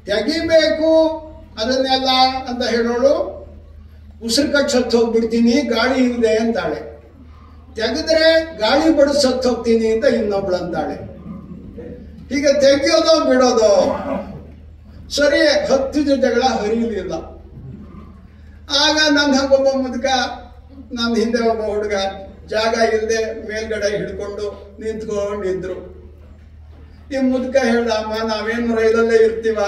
ತೆಗಿಬೇಕು ಅದನ್ನೆಲ್ಲ ಅಂತ ಹೇಳೋಳು, ಉಸಿರು ಕಟ್ಟು ಸತ್ತು ಹೋಗ್ಬಿಡ್ತೀನಿ ಗಾಳಿ ಇಲ್ಲದೆ ಅಂತಾಳೆ. ತೆಗೆದ್ರೆ ಗಾಳಿ ಬಡಿದು ಸತ್ತು ಹೋಗ್ತೀನಿ ಅಂತ ಇನ್ನೊಬ್ಳು ಅಂತಾಳೆ. ಹೀಗೆ ತೆಗಿಯೋದೋ ಬಿಡೋದೋ ಸರಿ, ಹತ್ತಿದ ಜಗಳ ಹರಿಯಲಿಲ್ಲ. ಆಗ ನನ್ನ ಒಬ್ಬ ಮುದುಕ, ನನ್ನ ಹಿಂದೆ ಒಬ್ಬ ಹುಡುಗ ಜಾಗ ಇಲ್ಲದೆ ಮೇಲ್ಗಡೆ ಹಿಡ್ಕೊಂಡು ನಿಂತ್ಕೊಂಡಿದ್ರು. ಈ ಮುದುಕ ಹೇಳ್ದ, ಅಮ್ಮ ನಾವೇನು ರೈಲಲ್ಲೇ ಇರ್ತೀವ,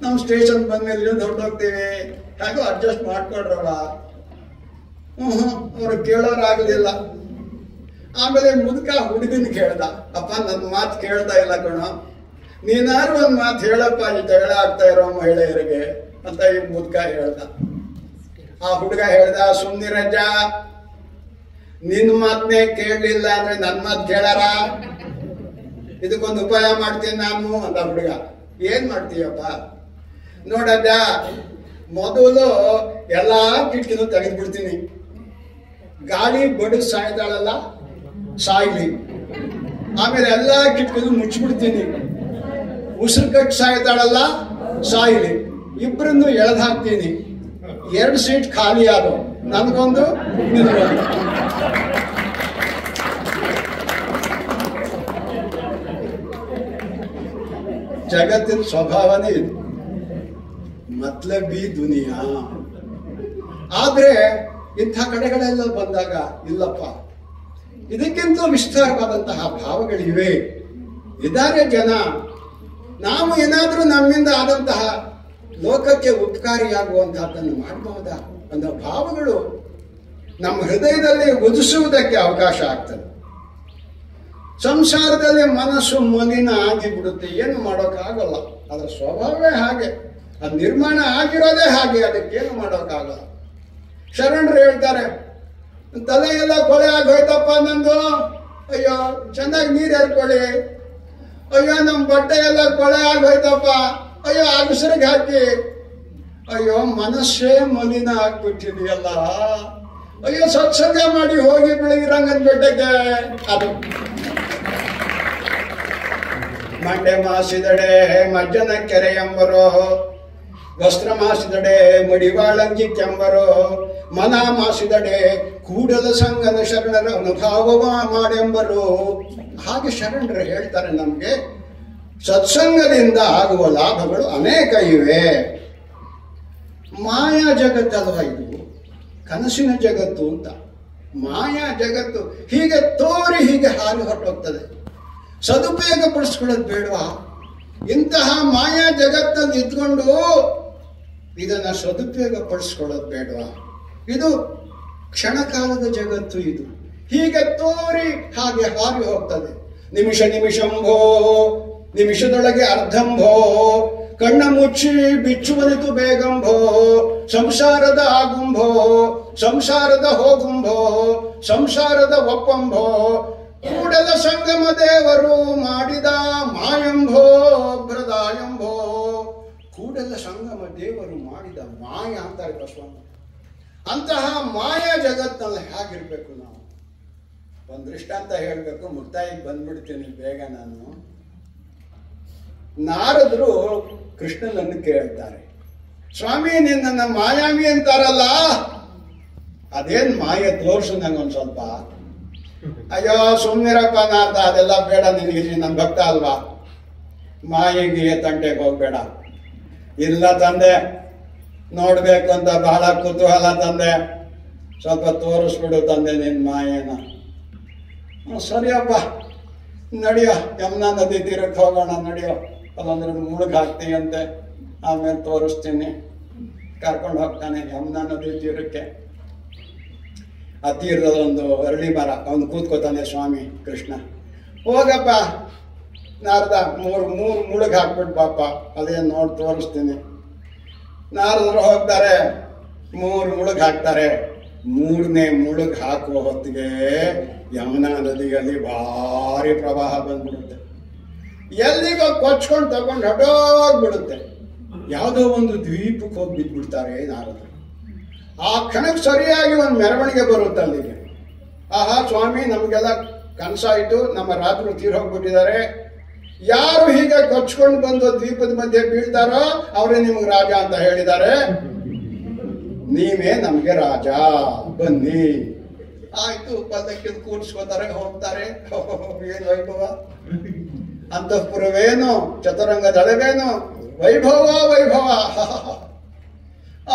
ನಾವು ಸ್ಟೇಷನ್ ಬಂದ್ಮೇಲೆ ಇಲ್ಲಿಂದ ಹೊರಟೋಗ್ತೀವಿ, ಹಾಗೋ ಅಡ್ಜಸ್ಟ್ ಮಾಡ್ಕೊಡ್ರವ. ಅವ್ರು ಕೇಳೋರಾಗಲಿಲ್ಲ. ಆಮೇಲೆ ಮುದುಕ ಹುಡುಗನ ಕೇಳ್ದ, ಅಪ್ಪ ನನ್ನ ಮಾತು ಕೇಳ್ತಾ ಇಲ್ಲ ಕಣೋ, ನೀನಾರು ಒಂದು ಮಾತು ಹೇಳಪ್ಪ, ಈ ಜಗಳ ಆಗ್ತಾ ಇರೋ ಮಹಿಳೆಯರಿಗೆ ಅಂತ ಈ ಮುದುಕ ಹೇಳ್ದ. ಆ ಹುಡುಗ ಹೇಳ್ದ, ಸುಮ್ನಿರಜ್ಜ, ನಿನ್ನ ಮಾತನ್ನೇ ಕೇಳಲಿಲ್ಲ ಅಂದ್ರೆ ನನ್ನ ಮಾತು ಕೇಳಾರ, ಇದಕ್ಕೊಂದು ಉಪಾಯ ಮಾಡ್ತೀನಿ ನಾನು ಅಂತ ಹುಡುಗ. ಏನ್ ಮಾಡ್ತೀಯಪ್ಪ? ನೋಡಜ್ಜ, ಮೊದಲು ಎಲ್ಲಾ ಕಿಟಕಿನೂ ತೆಗೆದು ಬಿಡ್ತೀನಿ, ಗಾಳಿ ಬಡಿದು ಸಾಯ್ತಾಳಲ್ಲ ಸಾಯ್ಲಿ. ಆಮೇಲೆ ಎಲ್ಲಾ ಕಿಟಕಿನೂ ಮುಚ್ಚಿಬಿಡ್ತೀನಿ, ಉಸಿರು ಕಟ್ಟು ಸಾಯ್ತಾಳಲ್ಲ ಸಾಯ್ಲಿ. ಇಬ್ಬರನ್ನು ಎಳೆದು ಹಾಕ್ತೀನಿ, 2 ಸೀಟ್ ಖಾಲಿ ಆದವು, ನನಗೊಂದು ನಿನಗೊಂದು. ಜಗತ್ತಿನ ಸ್ವಭಾವನೇ ಇದು, ಮತ್ಲಬಿ ದುನಿಯಾ. ಆದ್ರೆ ಇಂಥ ಕಡೆಗಳೆಲ್ಲ ಬಂದಾಗ ಇಲ್ಲಪ್ಪ, ಇದಕ್ಕಿಂತ ವಿಸ್ತಾರವಾದಂತಹ ಭಾವಗಳಿವೆ. ಇದ್ದಾರೆ ಜನ, ನಾವು ಏನಾದರೂ ನಮ್ಮಿಂದ ಆದಂತಹ ಲೋಕಕ್ಕೆ ಉಪಕಾರಿಯಾಗುವಂತಹದ್ದನ್ನು ಮಾಡಬಹುದಾ ಅನ್ನೋ ಭಾವಗಳು ನಮ್ಮ ಹೃದಯದಲ್ಲಿ ಉದಿಸುವುದಕ್ಕೆ ಅವಕಾಶ ಆಗ್ತದೆ. ಸಂಸಾರದಲ್ಲಿ ಮನಸ್ಸು ಮಲಿನ ಆಗಿಬಿಡುತ್ತೆ, ಏನು ಮಾಡೋಕ್ಕಾಗಲ್ಲ. ಅದರ ಸ್ವಭಾವವೇ ಹಾಗೆ, ಅದು ನಿರ್ಮಾಣ ಆಗಿರೋದೇ ಹಾಗೆ, ಅದಕ್ಕೇನು ಮಾಡೋಕ್ಕಾಗಲ್ಲ. ಶರಣರು ಹೇಳ್ತಾರೆ, ತಲೆ ಎಲ್ಲ ಕೊಳೆ ಆಗೋಯ್ತಪ್ಪ ನಂದು, ಅಯ್ಯೋ ಚೆನ್ನಾಗಿ ನೀರು ಎರ್ಕೊಳ್ಳಿ, ಅಯ್ಯೋ ನಮ್ಮ ಬಟ್ಟೆ ಎಲ್ಲ ಕೊಳೆ ಆಗೋಯ್ತಪ್ಪ, ಅಯ್ಯೋ ಅಗಸರಿಗೆ ಹಾಕಿ, ಅಯ್ಯೋ ಮನಸ್ಸೇ ಮಲಿನ ಆಗ್ಬಿಟ್ಟಿದೆಯಲ್ಲ, ಅಯ್ಯೋ ಸತ್ಸಂಗ ಮಾಡಿ ಹೋಗಿ ಬೆಳಗ್ಗೆ ರಂಗನ ಬೆಟ್ಟಕ್ಕೆ. ಅದು ಮಂಡೆ ಮಾಸಿದಡೆ ಮಜ್ಜನ ಕೆರೆ ಎಂಬರೋ, ವಸ್ತ್ರ ಮಾಸಿದಡೆ ಮಡಿವಾಳಂಗಿ ಕೆಂಬರೋ, ಮನ ಮಾಸಿದಡೆ ಕೂಡಲ ಸಂಗನ ಶರಣರ ಅನುಭಾವವ ಮಾಡೆಂಬರು. ಹಾಗೆ ಶರಣರು ಹೇಳ್ತಾರೆ, ನಮಗೆ ಸತ್ಸಂಗದಿಂದ ಆಗುವ ಲಾಭಗಳು ಅನೇಕ ಇವೆ. ಮಾಯಾ ಜಗತ್ತಲ್ವ ಇದು, ಕನಸಿನ ಜಗತ್ತು ಅಂತ. ಮಾಯಾ ಜಗತ್ತು ಹೀಗೆ ತೋರಿ ಹೀಗೆ ಹಾರಿ ಹೊರಟೋಗ್ತದೆ. ಸದುಪಯೋಗ ಪಡಿಸ್ಕೊಳ್ಳೋದು ಬೇಡವಾ? ಇಂತಹ ಮಾಯಾ ಜಗತ್ತಲ್ಲಿ ಇದ್ಕೊಂಡು ಇದನ್ನ ಸದುಪಯೋಗ ಪಡಿಸ್ಕೊಳ್ಳೋದು ಬೇಡವಾ? ಇದು ಕ್ಷಣಕಾಲದ ಜಗತ್ತು. ಇದು ಹೀಗೆ ತೋರಿ ಹಾಗೆ ಹಾರಿ ಹೋಗ್ತದೆ. ನಿಮಿಷ ನಿಮಿಷಂಭೋ, ನಿಮಿಷದೊಳಗೆ ಅರ್ಧಂಭೋ, ಕಣ್ಣ ಮುಚ್ಚಿ ಬಿಚ್ಚುವನಿತು ಬೇಗಂಭೋ, ಸಂಸಾರದ ಆಗುಂಭೋ, ಸಂಸಾರದ ಹೋಗುಂಭೋ, ಸಂಸಾರದ ಒಪ್ಪಂಭೋ, ಕೂಡಲ ಸಂಗಮ ದೇವರು ಮಾಡಿದ ಮಾಯಂಭೋ ಭ್ರದಾಯಂಭೋ. ಕೂಡಲ ಸಂಗಮ ದೇವರು ಮಾಡಿದ ಮಾಯ ಅಂತಾರೆ ಬಸವಣ್ಣ. ಅಂತಹ ಮಾಯಾ ಜಗತ್ತಿನಲ್ಲಿ ಹೇಗಿರ್ಬೇಕು ನಾವು? ಒಂದು ದೃಷ್ಟಾಂತ ಹೇಳಬೇಕು, ಮುಕ್ತಾಯಿಗೆ ಬಂದ್ಬಿಡ್ತೀನಿ ಬೇಗ ನಾನು. ನಾರದರು ಕೃಷ್ಣನನ್ನು ಕೇಳ್ತಾರೆ, ಸ್ವಾಮಿ ನಿನ್ನನ್ನು ಮಾಯಾವಿ ಅಂತಾರಲ್ಲ, ಅದೇನ್ ಮಾಯೆ ತೋರ್ಸು ನಂಗೊಂದು ಸ್ವಲ್ಪ. ಅಯ್ಯೋ ಸುಮ್ಮನಿರಪ್ಪ ನಾರ್ದ, ಅದೆಲ್ಲ ಬೇಡ ನಿನಗೆ, ನನ್ನ ಭಕ್ತ ಅಲ್ವಾ, ಮಾಯೆಗೆ ತಂಟೆಗೆ ಹೋಗ್ಬೇಡ. ಇಲ್ಲ ತಂದೆ, ನೋಡ್ಬೇಕು ಅಂತ ಬಹಳ ಕುತೂಹಲ ತಂದೆ, ಸ್ವಲ್ಪ ತೋರಿಸ್ಬಿಡು ತಂದೆ ನಿನ್ನ ಮಾಯೇನ. ಸರಿಯಪ್ಪ ನಡಿಯೋ, ಯಮುನಾ ನದಿ ತೀರಕ್ಕೆ ಹೋಗೋಣ ನಡಿಯೋ, ಅಲ್ಲಂದ್ರೆ ಮುಳುಗ್ ಹಾಕ್ತೀಯಂತೆ, ಆಮೇಲೆ ತೋರಿಸ್ತೀನಿ. ಕರ್ಕೊಂಡು ಹೋಗ್ತಾನೆ ಯಮುನಾ ನದಿ ತೀರಕ್ಕೆ. ಆ ತೀರದಲ್ಲಿ ಒಂದು ಅರಳಿ ಮರ, ಅವನು ಕೂತ್ಕೋತಾನೆ ಸ್ವಾಮಿ ಕೃಷ್ಣ. ಹೋಗಪ್ಪ ನಾರದ, ಮೂರು ಮುಳುಗ್ ಹಾಕ್ಬಿಟ್ಟು ಪಾಪ, ಅದೇನು ನೋಡಿ ತೋರಿಸ್ತೀನಿ. ನಾರದರು ಹೋಗ್ತಾರೆ, 3 ಮುಳುಗ್ ಹಾಕ್ತಾರೆ. 3ನೇ ಮುಳುಗ್ ಹಾಕುವ ಹೊತ್ತಿಗೆ ಯಮುನಾ ನದಿಯಲ್ಲಿ ಭಾರಿ ಪ್ರವಾಹ ಬಂದ್ಬಿಡುತ್ತೆ. ಎಲ್ಲಿಗೋ ಕೊಚ್ಕೊಂಡು ತಗೊಂಡು ಹೊಡೋಗ್ಬಿಡುತ್ತೆ. ಯಾವುದೋ ಒಂದು ದ್ವೀಪಕ್ಕೆ ಹೋಗಿ ಬಿದ್ದುಬಿಡ್ತಾರೆ ನಾರದರು. ಆ ಕ್ಷಣಕ್ಕೆ ಸರಿಯಾಗಿ ಒಂದು ಮೆರವಣಿಗೆ ಬರುತ್ತೆ ಅಲ್ಲಿಗೆ. ಆಹಾ ಸ್ವಾಮಿ, ನಮಗೆಲ್ಲ ಕನಸಾಯಿತು, ನಮ್ಮ ರಾಜರು ತೀರೋಗ್ಬಿಟ್ಟಿದ್ದಾರೆ. ಯಾರು ಹೀಗೆ ಕೊಚ್ಕೊಂಡು ಬಂದು ದ್ವೀಪದ ಮಧ್ಯೆ ಬೀಳ್ತಾರೋ ಅವರೇ ನಿಮ್ಗೆ ರಾಜ ಅಂತ ಹೇಳಿದ್ದಾರೆ, ನೀವೇ ನಮ್ಗೆ ರಾಜ, ಬನ್ನಿ. ಆಯ್ತು, ಪದಕ್ಕೆ ಕೂರ್ಸ್ಕೋತಾರೆ, ಹೋಗ್ತಾರೆ. ಏನ್ ವೈಭವ, ಅಂತಃಪುರವೇನು, ಚತುರಂಗ ದಳವೇನು, ವೈಭವ ವೈಭವ.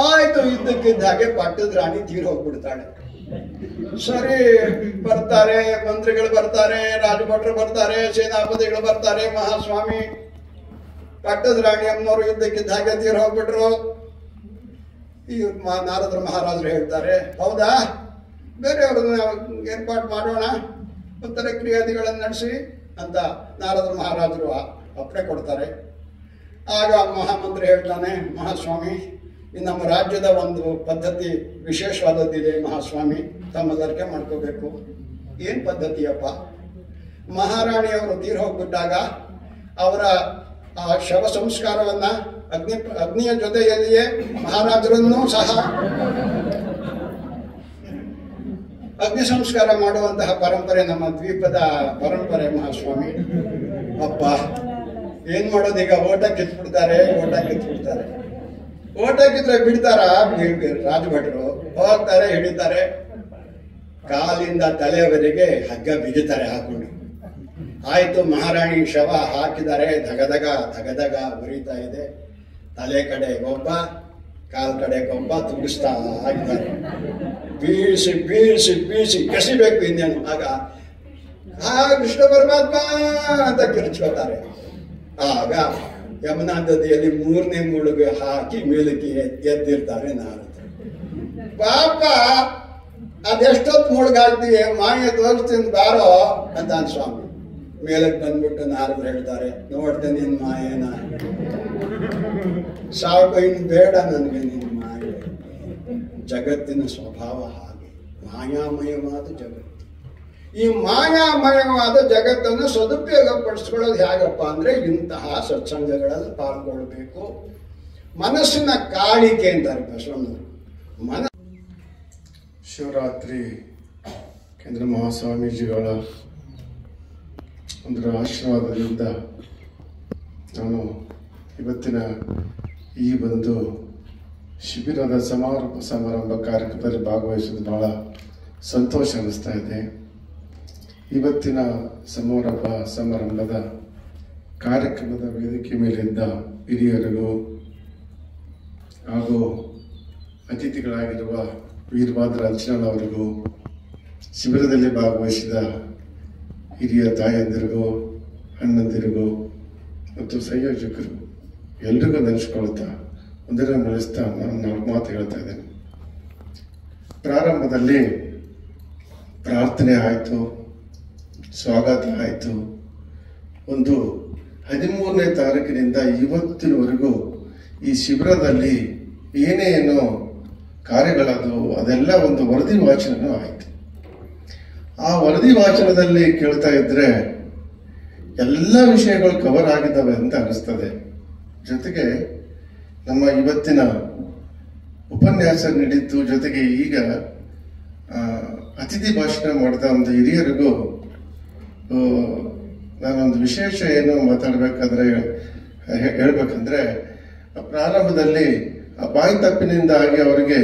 ಆಯ್ತು, ಇದ್ದಕ್ಕಿದ್ದ ಹಾಗೆ ಪಟ್ಟದ ರಾಣಿ ತೀರ್ ಹೋಗ್ಬಿಡ್ತಾಳೆ. ಸರಿ, ಬರ್ತಾರೆ ಮಂತ್ರಿಗಳು, ಬರ್ತಾರೆ ರಾಜಭಟ್ರು, ಬರ್ತಾರೆ ಸೇನಾಪತಿಗಳು, ಬರ್ತಾರೆ. ಮಹಾಸ್ವಾಮಿ ಪಟ್ಟದ ರಾಣಿ ಅಮ್ಮನವರು ಇದ್ದಕ್ಕಿದ್ದ ಹಾಗೆ ತೀರ್ ಹೋಗ್ಬಿಟ್ರು. ಈ ನಾರದ್ರ ಮಹಾರಾಜರು ಹೇಳ್ತಾರೆ, ಹೌದಾ, ಬೇರೆಯವ್ರನ್ನ ಏರ್ಪಾಡು ಮಾಡೋಣ, ಒಂಥರ ಕ್ರಿಯಾದಿಗಳನ್ನು ನಡೆಸಿ ಅಂತ ನಾರದ್ರ ಮಹಾರಾಜರು ಅಪ್ಪಣೆ ಕೊಡ್ತಾರೆ. ಆಗ ಮಹಾಮಂತ್ರಿ ಹೇಳ್ತಾನೆ, ಮಹಾಸ್ವಾಮಿ, ನಮ್ಮ ರಾಜ್ಯದ ಒಂದು ಪದ್ಧತಿ ವಿಶೇಷವಾದದ್ದಿದೆ ಮಹಾಸ್ವಾಮಿ, ತಮ್ಮದರ್ಕೆ ಮಾಡ್ಕೋಬೇಕು. ಏನು ಪದ್ಧತಿಯಪ್ಪ? ಮಹಾರಾಣಿಯವರು ತೀರ್ ಹೋಗ್ಬಿಟ್ಟಾಗ ಅವರ ಆ ಶವ ಸಂಸ್ಕಾರವನ್ನ ಅಗ್ನಿಯ ಜೊತೆಯಲ್ಲಿಯೇ ಮಹಾರಾಜರನ್ನೂ ಸಹ ಅಗ್ನಿ ಸಂಸ್ಕಾರ ಮಾಡುವಂತಹ ಪರಂಪರೆ ನಮ್ಮ ದ್ವೀಪದ ಪರಂಪರೆ ಮಹಾಸ್ವಾಮಿ. ಅಪ್ಪ ಏನ್ ಮಾಡೋದು ಈಗ? ಓಟ ಕಿತ್ಬಿಡ್ತಾರೆ. ಓಟ ಕಿತ್ರೆ ಬಿಡ್ತಾರ ರಾಜಭಟ್ರು? ಹೋಗ್ತಾರೆ, ಹಿಡಿತಾರೆ, ಕಾಲಿಂದ ತಲೆಯವರೆಗೆ ಹಗ್ಗ ಬಿಗಿತಾರೆ ಹಾಕೊಂಡು. ಆಯ್ತು, ಮಹಾರಾಣಿ ಶವ ಹಾಕಿದ್ದಾರೆ, ಧಗಧಗ ಉರಿತಾ ಇದೆ. ತಲೆ ಕಡೆ ಒಬ್ಬ, ಕಾಲ್ ಕಡೆ ಒಬ್ಬ ತುಗಿಸ್ತಾ ಇದ್ದಾರೆ. ಬೀಳಿಸಿ ಬೀಳಿಸಿ ಬೀಳಿಸಿ ಕೆಸಿಬೇಕು ಇನ್ನೇನು. ಆಗ ಕೃಷ್ಣ ಪರಮಾತ್ಮ ಅಂತ ಕಿರ್ಚ್ಕೋತಾರೆ. ಆಗ ಯಮುನಾ ನದಿಯಲ್ಲಿ 3ನೇ ಮುಳುಗು ಹಾಕಿ ಮೇಲಕ್ಕೆ ಎದ್ದಿರ್ತಾರೆ ನಾರದರು. ಪಾಪ ಅದೆಷ್ಟೊತ್ತು ಮುಳುಗಾಗ್ತೀವಿ, ಮಾಯ ತೋರಿಸ್ತೀನಿ ಬಾರೋ ಅಂತ ಸ್ವಾಮಿ. ಮೇಲಕ್ಕೆ ಬಂದ್ಬಿಟ್ಟು ನಾರದ್ರು ಹೇಳ್ತಾರೆ, ನೋಡ್ದೆ ನಿನ್ ಮಾಯೇನ, ಸಾಕು, ಇನ್ನು ಬೇಡ ನನಗೆ ನಿನ್ನ ಮಾಯೆ. ಜಗತ್ತಿನ ಸ್ವಭಾವ ಹಾಗೆ, ಮಾಯಾಮಯವಾದ ಜಗತ್ತು. ಈ ಮಾಯಾಮಯವಾದ ಜಗತ್ತನ್ನು ಸದುಪಯೋಗ ಪಡಿಸ್ಕೊಳ್ಳೋದು ಹೇಗಪ್ಪ ಅಂದ್ರೆ ಇಂತಹ ಸತ್ಸಂಗಗಳಲ್ಲಿ ಪಾಲ್ಗೊಳ್ಬೇಕು. ಮನಸ್ಸಿನ ಕಾಳಿಕೆ ಅಂತಾರೆ ಬಸವಣ್ಣವರು. ಶಿವರಾತ್ರಿ ಕೇಂದ್ರ ಮಹಾಸ್ವಾಮೀಜಿಗಳ ಒಂದು ಆಶೀರ್ವಾದದಿಂದ ನಾನು ಇವತ್ತಿನ ಈ ಒಂದು ಶಿಬಿರದ ಸಮಾರಂಭ ಕಾರ್ಯಕ್ರಮದಲ್ಲಿ ಭಾಗವಹಿಸೋದು ಬಹಳ ಸಂತೋಷ ಅನ್ನಿಸ್ತಾ ಇದೆ. ಇವತ್ತಿನ ಸಮಾರಂಭದ ಕಾರ್ಯಕ್ರಮದ ವೇದಿಕೆ ಮೇಲಿದ್ದ ಹಿರಿಯರಿಗೂ ಹಾಗೂ ಅತಿಥಿಗಳಾಗಿರುವ ವೀರಭದ್ರ ಅರ್ಚನವರಿಗೂ, ಶಿಬಿರದಲ್ಲಿ ಭಾಗವಹಿಸಿದ ಹಿರಿಯ ತಾಯಂದಿರಿಗೂ, ಅಣ್ಣಂದಿರಿಗೂ ಮತ್ತು ಸಂಯೋಜಕರು ಎಲ್ರಿಗೂ ನೆನೆಸ್ಕೊಳ್ತಾ ಒಂದರ ನಡೆಸ್ತಾ ನಾನು 4 ಮಾತು ಹೇಳ್ತಾ ಇದ್ದೇನೆ. ಪ್ರಾರಂಭದಲ್ಲಿ ಪ್ರಾರ್ಥನೆ ಆಯಿತು, ಸ್ವಾಗತ ಆಯಿತು. ಒಂದು 13ನೇ ತಾರೀಕಿನಿಂದ ಇವತ್ತಿನವರೆಗೂ ಈ ಶಿಬಿರದಲ್ಲಿ ಏನೇನು ಕಾರ್ಯಗಳಾದವು ಅದೆಲ್ಲ ಒಂದು ವರದಿ ವಾಚನನೂ ಆಯಿತು. ಆ ವರದಿ ವಾಚನದಲ್ಲಿ ಕೇಳ್ತಾ ಇದ್ರೆ ಎಲ್ಲ ವಿಷಯಗಳು ಕವರ್ ಆಗಿದ್ದಾವೆ ಅಂತ ಅನಿಸ್ತದೆ. ಜೊತೆಗೆ ನಮ್ಮ ಇವತ್ತಿನ ಉಪನ್ಯಾಸ ನೀಡಿದ್ದು, ಜೊತೆಗೆ ಈಗ ಅತಿಥಿ ಭಾಷಣ ಮಾಡಿದ ಒಂದು ಹಿರಿಯರಿಗೂ ನಾನೊಂದು ವಿಶೇಷ ಏನು ಮಾತಾಡಬೇಕಾದ್ರೆ ಹೇಳ್ಬೇಕಂದ್ರೆ, ಪ್ರಾರಂಭದಲ್ಲಿ ಬಾಯಿ ತಪ್ಪಿನಿಂದಾಗಿ ಅವರಿಗೆ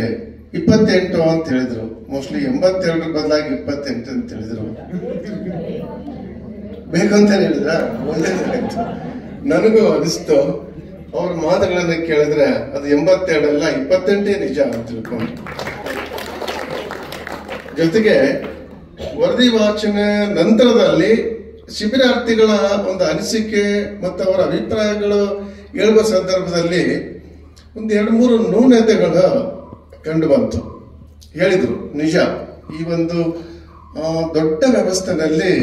28 ಅಂತ ಹೇಳಿದ್ರು. ಮೋಸ್ಟ್ಲಿ 82 ಬದಲಾಗಿ 28 ಅಂತ ಹೇಳಿದ್ರು. ಬೇಕಂತ ಹೇಳಿದ್ರ ಒಳ್ಳೇದಾಯ್ತು. ನನಗೂ ಅನಿಸ್ತು ಅವ್ರ ಮಾತುಗಳನ್ನ ಕೇಳಿದ್ರೆ ಅದು 82 ಅಲ್ಲ 28 ನಿಜ ಅಂತ ತಿಳ್ಕೊಂಡು. ಜೊತೆಗೆ ವರದಿ ವಾಚನ ನಂತರದಲ್ಲಿ ಶಿಬಿರಾರ್ಥಿಗಳ ಒಂದು ಅನಿಸಿಕೆ ಮತ್ತು ಅವರ ಅಭಿಪ್ರಾಯಗಳು ಹೇಳುವ ಸಂದರ್ಭದಲ್ಲಿ ಒಂದು 2-3 ನ್ಯೂನತೆಗಳು ಕಂಡು ಬಂತು. ಹೇಳಿದ್ರು, ನಿಜ ಈ ಒಂದು ದೊಡ್ಡ ವ್ಯವಸ್ಥೆಯಲ್ಲಿ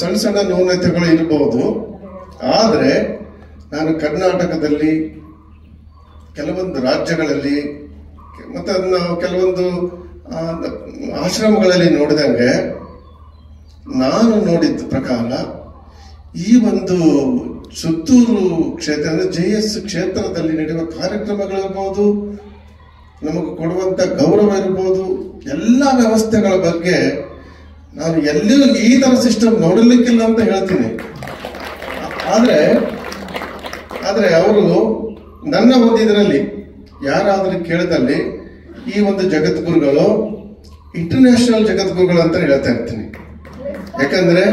ಸಣ್ಣ ಸಣ್ಣ ನ್ಯೂನತೆಗಳು ಇರಬಹುದು. ಆದರೆ ನಾನು ಕರ್ನಾಟಕದಲ್ಲಿ ಕೆಲವೊಂದು ರಾಜ್ಯಗಳಲ್ಲಿ ಮತ್ತು ನಾವು ಕೆಲವೊಂದು ಆಶ್ರಮಗಳಲ್ಲಿ ನೋಡಿದಂಗೆ, ನಾನು ನೋಡಿದ ಪ್ರಕಾರ ಈ ಒಂದು ಸುತ್ತೂರು ಕ್ಷೇತ್ರ ಅಂದ್ರೆ JS ಕ್ಷೇತ್ರದಲ್ಲಿ ನಡೆಯುವ ಕಾರ್ಯಕ್ರಮಗಳಿರ್ಬೋದು, ನಮಗೆ ಕೊಡುವಂತ ಗೌರವ ಇರ್ಬೋದು, ಎಲ್ಲ ವ್ಯವಸ್ಥೆಗಳ ಬಗ್ಗೆ ನಾನು ಎಲ್ಲಿಯೂ ಈ ತರ ಸಿಸ್ಟಮ್ ನೋಡಲಿಕ್ಕಿಲ್ಲ ಅಂತ ಹೇಳ್ತೀನಿ. ಆದ್ರೆ ಅವರು ನನ್ನ ಒಂದು ಇದರಲ್ಲಿ ಯಾರಾದ್ರೂ ಕೇಳಿದಲ್ಲಿ ಈ ಒಂದು ಜಗದ್ಗುರುಗಳು ಇಂಟರ್ನ್ಯಾಷನಲ್ ಜಗದ್ಗುರುಗಳು ಅಂತ ಹೇಳ್ತಾ ಇರ್ತೀನಿ. ಯಾಕಂದ್ರೆ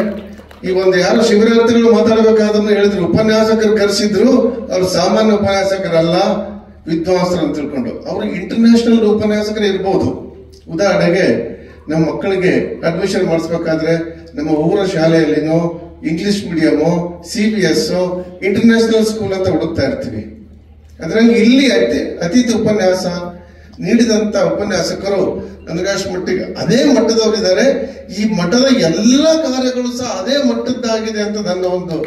ಈ ಒಂದು ಯಾರು ಶಿಬಿರಾರ್ಥಿಗಳು ಮಾತಾಡಬೇಕಾದ್ರೂ ಹೇಳಿದ್ರು, ಉಪನ್ಯಾಸಕರು ಕರೆಸಿದ್ರು, ಅವ್ರು ಸಾಮಾನ್ಯ ಉಪನ್ಯಾಸಕರಲ್ಲ, ವಿದ್ವಾಂಸರು ಅಂತ ತಿಳ್ಕೊಂಡು. ಅವರು ಇಂಟರ್ನ್ಯಾಷನಲ್ ಉಪನ್ಯಾಸಕರು ಇರ್ಬೋದು. ಉದಾಹರಣೆಗೆ ನಮ್ಮ ಮಕ್ಕಳಿಗೆ ಅಡ್ಮಿಷನ್ ಮಾಡಿಸ್ಬೇಕಾದ್ರೆ ನಮ್ಮ ಊರ ಶಾಲೆಯಲ್ಲಿನೋ English medium, CBS, international school ಅಂತ ಹುಡುಕ್ತಾ ಇರ್ತೀವಿ. ಅದ್ರಂಗೆ ಇಲ್ಲಿ ಅತಿಥಿ ಉಪನ್ಯಾಸ ನೀಡಿದಂತ ಉಪನ್ಯಾಸಕರು ನನಗಷ್ಟು ಮಟ್ಟಿಗೆ ಅದೇ ಮಟ್ಟದವರಿದ್ದಾರೆ. ಈ ಮಟ್ಟದ ಎಲ್ಲ ಕಾರ್ಯಗಳು ಸಹ ಅದೇ ಮಟ್ಟದ್ದಾಗಿದೆ ಅಂತ ನನ್ನ ಒಂದು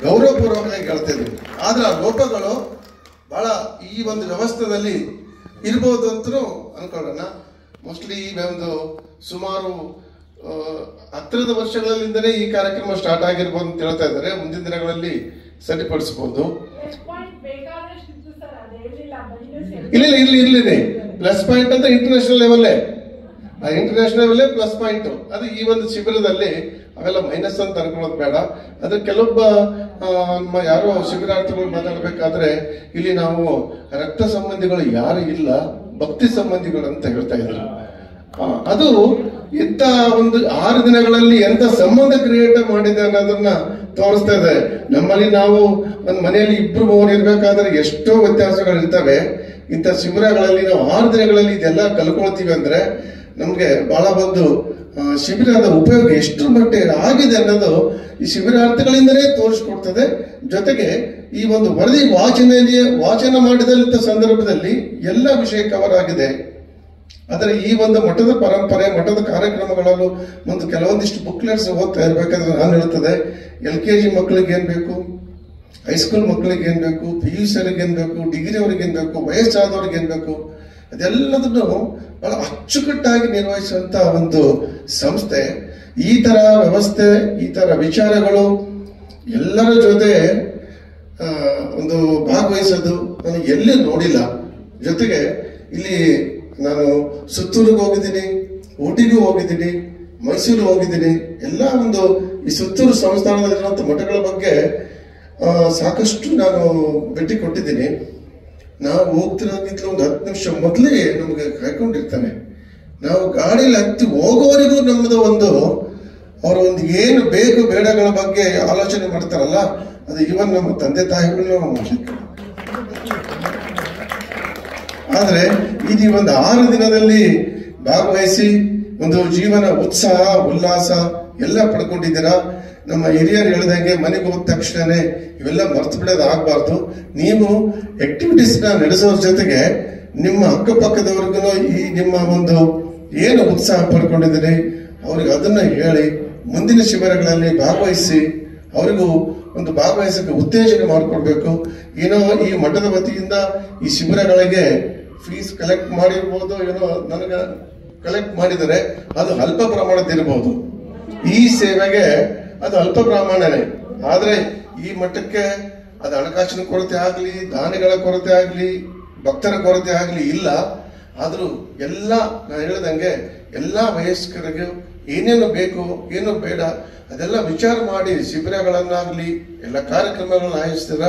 ಗೌರವಪೂರ್ವಕವಾಗಿ ಹೇಳ್ತಾ ಇದ್ದೀನಿ. ಆದ್ರೆ ಆ ಲೋಪಗಳು ಬಹಳ ಈ ಒಂದು ವ್ಯವಸ್ಥೆಯಲ್ಲಿ ಇರ್ಬೋದು ಅಂತಲೂ ಅನ್ಕೊಳ್ಳೋಣ. ಮೋಸ್ಟ್ಲಿ ಈ ಒಂದು ಸುಮಾರು ಹತ್ತಿರದ ವರ್ಷಗಳಿಂದಲೇ ಈ ಕಾರ್ಯಕ್ರಮ ಸ್ಟಾರ್ಟ್ ಆಗಿರ್ಬೋದು ಅಂತ ಹೇಳ್ತಾ ಇದ್ದಾರೆ. ಮುಂದಿನ ದಿನಗಳಲ್ಲಿ ಸರಿಪಡಿಸಬಹುದು. ಇರ್ಲಿ ಪ್ಲಸ್ ಪಾಯಿಂಟ್ ಅಂತ ಇಂಟರ್ನ್ಯಾಷನಲ್ ಲೆವೆಲ್ಲೇ, ಆ ಇಂಟರ್ನ್ಯಾಷನಲ್ ಲೆವೆಲ್ಲೇ ಪ್ಲಸ್ ಪಾಯಿಂಟ್. ಅದು ಈ ಒಂದು ಶಿಬಿರದಲ್ಲಿ ಅವೆಲ್ಲ ಮೈನಸ್ ಅಂತ ಅನ್ಕೊಳ್ಳೋದು ಬೇಡ. ಅದ್ರ ಕೆಲವೊಬ್ಬ ನಮ್ಮ ಯಾರೋ ಶಿಬಿರಾರ್ಥಿಗಳು ಮಾತಾಡ್ಬೇಕಾದ್ರೆ ಇಲ್ಲಿ ನಾವು ರಕ್ತ ಸಂಬಂಧಿಗಳು ಯಾರು ಇಲ್ಲ, ಭಕ್ತಿ ಸಂಬಂಧಿಗಳು ಅಂತ ಹೇಳ್ತಾ ಇದ್ರು. ಅದು ಎಂತ ಒಂದು 6 ದಿನಗಳಲ್ಲಿ ಎಂತ ಸಂಬಂಧ ಕ್ರಿಯೇಟ್ ಮಾಡಿದೆ ಅನ್ನೋದನ್ನ ತೋರಿಸ್ತಾ ಇದೆ. ನಮ್ಮಲ್ಲಿ ನಾವು ಒಂದು ಮನೆಯಲ್ಲಿ 2-3 ಇರ್ಬೇಕಾದ್ರೆ ಎಷ್ಟೋ ವ್ಯತ್ಯಾಸಗಳು ಇರ್ತವೆ. ಇಂಥ ಶಿಬಿರಗಳಲ್ಲಿ ನಾವು 6 ದಿನಗಳಲ್ಲಿ ಇದೆಲ್ಲ ಕಲ್ಕೊಳ್ತೀವಿ ಅಂದ್ರೆ ನಮ್ಗೆ ಬಹಳ ಒಂದು ಶಿಬಿರದ ಉಪಯೋಗ ಎಷ್ಟು ಮಟ್ಟಿಗೆ ಆಗಿದೆ ಅನ್ನೋದು ಈ ಶಿಬಿರಾರ್ಥಿಗಳಿಂದಲೇ ತೋರಿಸ್ಕೊಡ್ತದೆ. ಜೊತೆಗೆ ಈ ಒಂದು ವರದಿ ವಾಚನ ಮಾಡಿದಂತ ಸಂದರ್ಭದಲ್ಲಿ ಎಲ್ಲ ವಿಷಯ ಕವರ್ ಆಗಿದೆ. ಆದರೆ ಈ ಒಂದು ಮಠದ ಪರಂಪರೆ, ಮಠದ ಕಾರ್ಯಕ್ರಮಗಳಲ್ಲೂ ಒಂದು ಕೆಲವೊಂದಿಷ್ಟು ಬುಕ್ಲೆಟ್ಸ್ ಓದ್ತಾ ಇರ್ಬೇಕಾದ್ರೆ ನಾನು ಹೇಳ್ತದೆ, LKG ಮಕ್ಕಳಿಗೆ ಏನ್ ಬೇಕು, ಹೈಸ್ಕೂಲ್ ಮಕ್ಕಳಿಗೆ ಏನ್ ಬೇಕು, PUC ಅವ್ರಿಗೆ ಏನ್ ಬೇಕು, ಡಿಗ್ರಿ ಅವ್ರಿಗೆ ಏನ್ ಬೇಕು, ವಯಸ್ಸಾದವ್ರಿಗೆ ಏನ್ ಬೇಕು, ಅದೆಲ್ಲದನ್ನು ಬಹಳ ಅಚ್ಚುಕಟ್ಟಾಗಿ ನಿರ್ವಹಿಸುವಂತ ಒಂದು ಸಂಸ್ಥೆ. ಈ ತರ ವ್ಯವಸ್ಥೆ, ಈ ತರ ವಿಚಾರಗಳು ಎಲ್ಲರ ಜೊತೆ ಒಂದು ಭಾಗವಹಿಸೋದು ನಾನು ಎಲ್ಲಿ ನೋಡಿಲ್ಲ. ಜೊತೆಗೆ ಇಲ್ಲಿ ನಾನು ಸುತ್ತೂರಿಗೆ ಹೋಗಿದ್ದೀನಿ, ಊಟಿಗೂ ಹೋಗಿದ್ದೀನಿ, ಮೈಸೂರು ಹೋಗಿದ್ದೀನಿ. ಎಲ್ಲ ಒಂದು ಈ ಸುತ್ತೂರು ಸಂಸ್ಥಾನದಲ್ಲಿರುವಂಥ ಮಠಗಳ ಬಗ್ಗೆ ಸಾಕಷ್ಟು ನಾನು ಭೇಟಿ ಕೊಟ್ಟಿದ್ದೀನಿ. ನಾವು ಹೋಗ್ತಿರೋಕ್ಕಿಂತ ಒಂದು 10 ನಿಮಿಷ ಮೊದಲೇ ನಮಗೆ ಕಾಯ್ಕೊಂಡಿರ್ತಾನೆ. ನಾವು ಗಾಡಿಯಲ್ಲಿ ಹತ್ತಿ ಹೋಗೋವರೆಗೂ ನಮ್ಮದು ಅವರ ಒಂದು ಏನು ಬೇಕು ಬೇಡಗಳ ಬಗ್ಗೆ ಆಲೋಚನೆ ಮಾಡ್ತಾರಲ್ಲ, ಅದು ಇವನ್ ನಮ್ಮ ತಂದೆ ತಾಯಿಗಳನ್ನ ಮಾಡ್ಲಿಕ್ಕೆ. ಆದ್ರೆ ಈ ಒಂದು 6 ದಿನದಲ್ಲಿ ಭಾಗವಹಿಸಿ ಒಂದು ಜೀವನ ಉತ್ಸಾಹ ಉಲ್ಲಾಸ ಎಲ್ಲ ಪಡ್ಕೊಂಡಿದ್ದೀರಾ. ನಮ್ಮ ಹಿರಿಯರು ಹೇಳಿದಂಗೆ ಮನೆಗೆ ಹೋದ ತಕ್ಷಣನೇ ಇವೆಲ್ಲ ಮರ್ತು ಬಿಡೋದು ಆಗ್ಬಾರ್ದು. ನೀವು ಆಕ್ಟಿವಿಟೀಸ್ ನಡೆಸೋದ್ರ ಜೊತೆಗೆ ನಿಮ್ಮ ಅಕ್ಕಪಕ್ಕದವ್ರಿಗೂ ಈ ನಿಮ್ಮ ಒಂದು ಏನು ಉತ್ಸಾಹ ಪಡ್ಕೊಂಡಿದ್ದೀರಿ ಅವ್ರಿಗೆ ಅದನ್ನ ಹೇಳಿ ಮುಂದಿನ ಶಿಬಿರಗಳಲ್ಲಿ ಭಾಗವಹಿಸಿ ಅವರಿಗೂ ಒಂದು ಭಾಗವಹಿಸಕ್ಕೆ ಉತ್ತೇಜನ ಮಾಡಿಕೊಡ್ಬೇಕು. ಏನೋ ಈ ಮಠದ ವತಿಯಿಂದ ಈ ಶಿಬಿರಗಳಿಗೆ ಫೀಸ್ ಕಲೆಕ್ಟ್ ಮಾಡಿರ್ಬೋದು, ಏನೋ ನನಗೆ ಕಲೆಕ್ಟ್ ಮಾಡಿದರೆ ಅದು ಅಲ್ಪ ಪ್ರಮಾಣದಿರ್ಬೋದು. ಈ ಸೇವೆಗೆ ಅದು ಅಲ್ಪ ಪ್ರಮಾಣನೇ. ಆದ್ರೆ ಈ ಮಠಕ್ಕೆ ಅದು ಹಣಕಾಸಿನ ಕೊರತೆ ಆಗ್ಲಿ, ದಾನಿಗಳ ಕೊರತೆ ಆಗ್ಲಿ, ಭಕ್ತರ ಕೊರತೆ ಆಗ್ಲಿ ಇಲ್ಲ. ಆದ್ರೂ ಎಲ್ಲ ನಾನು ಹೇಳ್ದಂಗೆ ಎಲ್ಲ ವಯಸ್ಕರಿಗೂ ಏನೇನು ಬೇಕು ಏನು ಬೇಡ ಅದೆಲ್ಲ ವಿಚಾರ ಮಾಡಿ ಶಿಬಿರಗಳನ್ನಾಗ್ಲಿ ಎಲ್ಲ ಕಾರ್ಯಕ್ರಮಗಳನ್ನ ಆಯೋಜಿಸ್ತೀರ.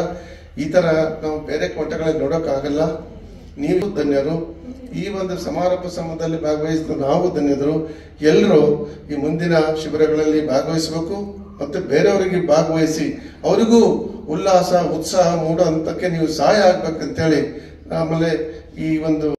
ಈ ತರ ನಾವು ಬೇರೆ ಮಠಗಳಲ್ಲಿ ನೋಡೋಕ್ಕಾಗಲ್ಲ. ನೀವು ಧನ್ಯರು. ಈ ಒಂದು ಸಮಾರೋಪ ಸಮಯದಲ್ಲಿ ಭಾಗವಹಿಸಿದ ನಾವು ಧನ್ಯರು. ಎಲ್ಲರೂ ಈ ಮುಂದಿನ ಶಿಬಿರಗಳಲ್ಲಿ ಭಾಗವಹಿಸಬೇಕು ಮತ್ತೆ ಬೇರೆಯವರಿಗೆ ಭಾಗವಹಿಸಿ ಅವರಿಗೂ ಉಲ್ಲಾಸ ಉತ್ಸಾಹ ಮೂಡೋ ಹಂತಕ್ಕೆ ನೀವು ಸಹಾಯ ಆಗ್ಬೇಕಂತೇಳಿ ಆಮೇಲೆ ಈ ಒಂದು